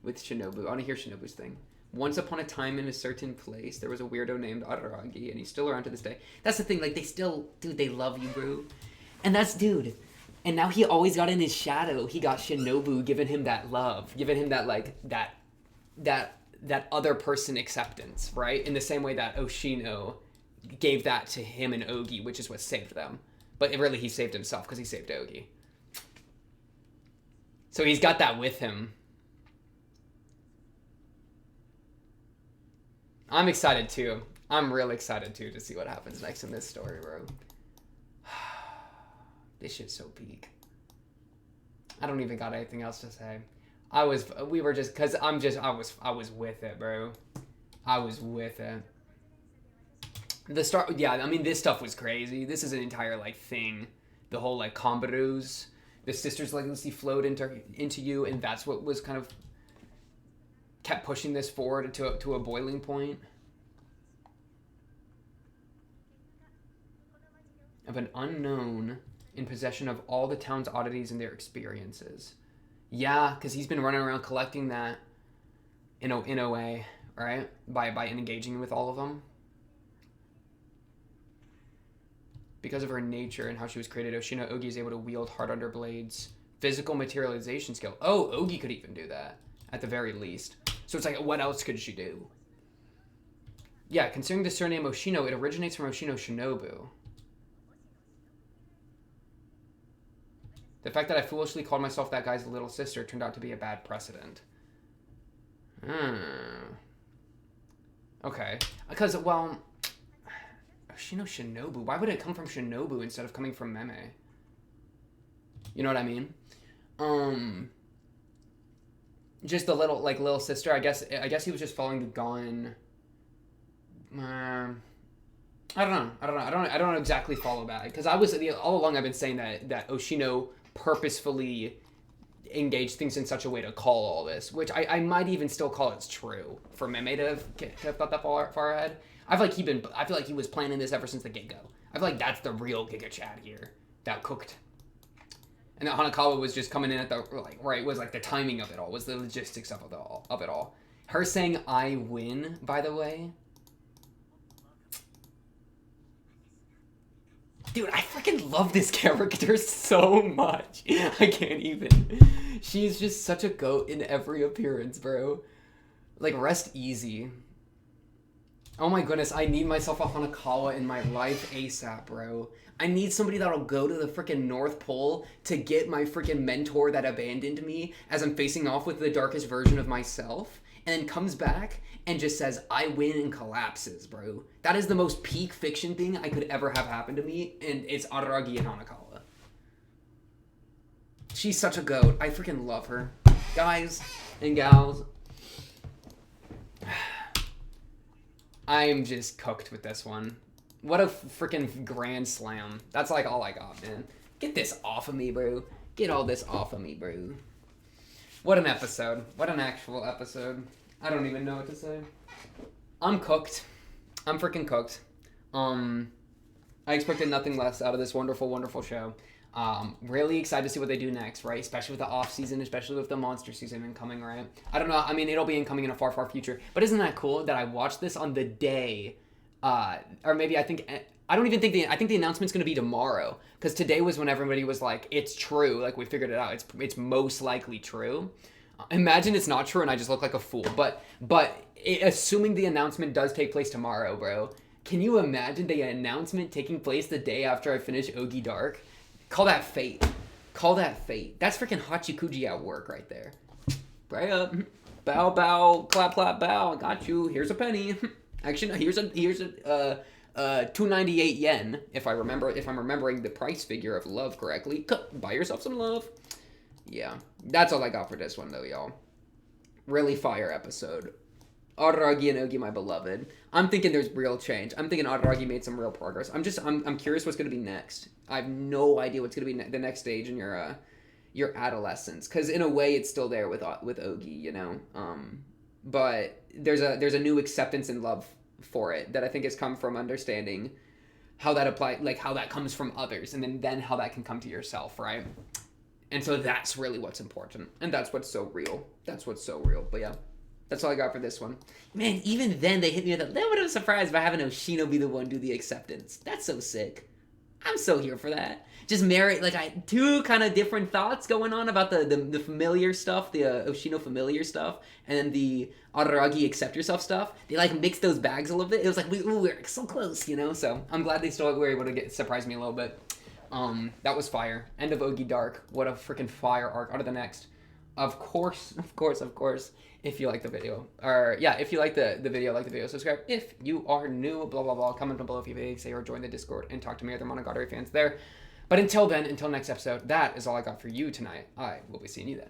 Shinobu. I want to hear Shinobu's thing. Once upon a time in a certain place, there was a weirdo named Araragi, and he's still around to this day. That's the thing. Like, they still... Dude, they love you, bro. And that's... Dude. And now he always got in his shadow. He got Shinobu giving him that love. Giving him that, like... That other person acceptance, right? In the same way that Oshino gave that to him and Ougi, which is what saved them. But really, he saved himself because he saved Ougi. So he's got that with him. I'm excited too. I'm real excited too to see what happens next in this story, bro. This shit's so peak. I don't even got anything else to say. I was with it, bro. I was with it. The start, yeah, I mean, this stuff was crazy. This is an entire, like, thing. The whole, like, Kombaru's, the sister's legacy flowed into you, and that's what was kind of kept pushing this forward to a boiling point. Of an unknown in possession of all the town's oddities and their experiences. Yeah, because he's been running around collecting that. in a way, right? By engaging with all of them. Because of her nature and how she was created, Oshino Ougi is able to wield hard under blades. Physical materialization skill. Oh, Ougi could even do that, at the very least. So it's like, what else could she do? Yeah, considering the surname Oshino, it originates from Oshino Shinobu. The fact that I foolishly called myself that guy's little sister turned out to be a bad precedent. Okay. Because, well... Oshino Shinobu. Why would it come from Shinobu instead of coming from Meme? You know what I mean? Just the little sister. I guess he was just following the Gon. I don't exactly follow that, because all along I've been saying that Oshino purposefully engaged things in such a way to call all this, which I might even still call it's true for Meme to have thought that far ahead. I feel like he was planning this ever since the get-go. I feel like that's the real Giga Chad here that cooked. And that Hanakawa was just coming in at the was like the timing of it all, was the logistics of it all. Her saying I win, by the way. Dude, I freaking love this character so much. I can't even. She is just such a goat in every appearance, bro. Like, rest easy. Oh my goodness, I need myself a Hanakawa in my life ASAP, bro. I need somebody that'll go to the freaking North Pole to get my freaking mentor that abandoned me as I'm facing off with the darkest version of myself, and then comes back and just says, I win, and collapses, bro. That is the most peak fiction thing I could ever have happen to me, and it's Araragi and Hanakawa. She's such a goat. I freaking love her. Guys and gals, I'm just cooked with this one. What a freaking grand slam. That's like all I got, man. Get this off of me, bro. Get all this off of me, bro. What an episode. What an actual episode. I don't even know what to say. I'm cooked. I'm freaking cooked. I expected nothing less out of this wonderful, wonderful show. Really excited to see what they do next, right? Especially with the off season, especially with the monster season incoming, right? I don't know. I mean, it'll be incoming in a far, far future. But isn't that cool that I watched this on the day, or maybe I think the announcement's going to be tomorrow, because today was when everybody was like, it's true. Like, we figured it out. It's most likely true. Imagine it's not true and I just look like a fool. But assuming the announcement does take place tomorrow, bro, can you imagine the announcement taking place the day after I finish Ougi Dark? Call that fate. Call that fate. That's freaking Hachikuji at work right there. Right up. Bow, bow, clap, clap, bow. Got you. Here's a penny. Actually, no, here's a 298 yen. If I'm remembering the price figure of love correctly. Buy yourself some love. Yeah. That's all I got for this one, though, y'all. Really fire episode. Araragi and Ougi, my beloved. I'm thinking there's real change. I'm thinking Araragi made some real progress. I'm curious what's going to be next. I have no idea what's going to be the next stage in your adolescence, because in a way it's still there with Ougi, you know. But there's a new acceptance and love for it that I think has come from understanding how that how that comes from others, and then how that can come to yourself, right? And so that's really what's important, and that's what's so real. But yeah. That's all I got for this one. Man, even then they hit me with a little bit of a surprise by having Oshino be the one do the acceptance. That's so sick. I'm so here for that. Just marry, two kind of different thoughts going on about the familiar stuff, the Oshino familiar stuff, and then the Araragi accept yourself stuff. They mixed those bags a little bit. It was like, we're so close, you know? So I'm glad they still were able to surprise me a little bit. That was fire. End of Ougi Dark. What a freaking fire arc. On to the next. Of course. If you like the video, if you like the video, subscribe. If you are new, blah, blah, blah, comment down below if you have anything to say, or join the Discord and talk to me, other Monogatari fans there. But until next episode, that is all I got for you tonight. I will be seeing you then.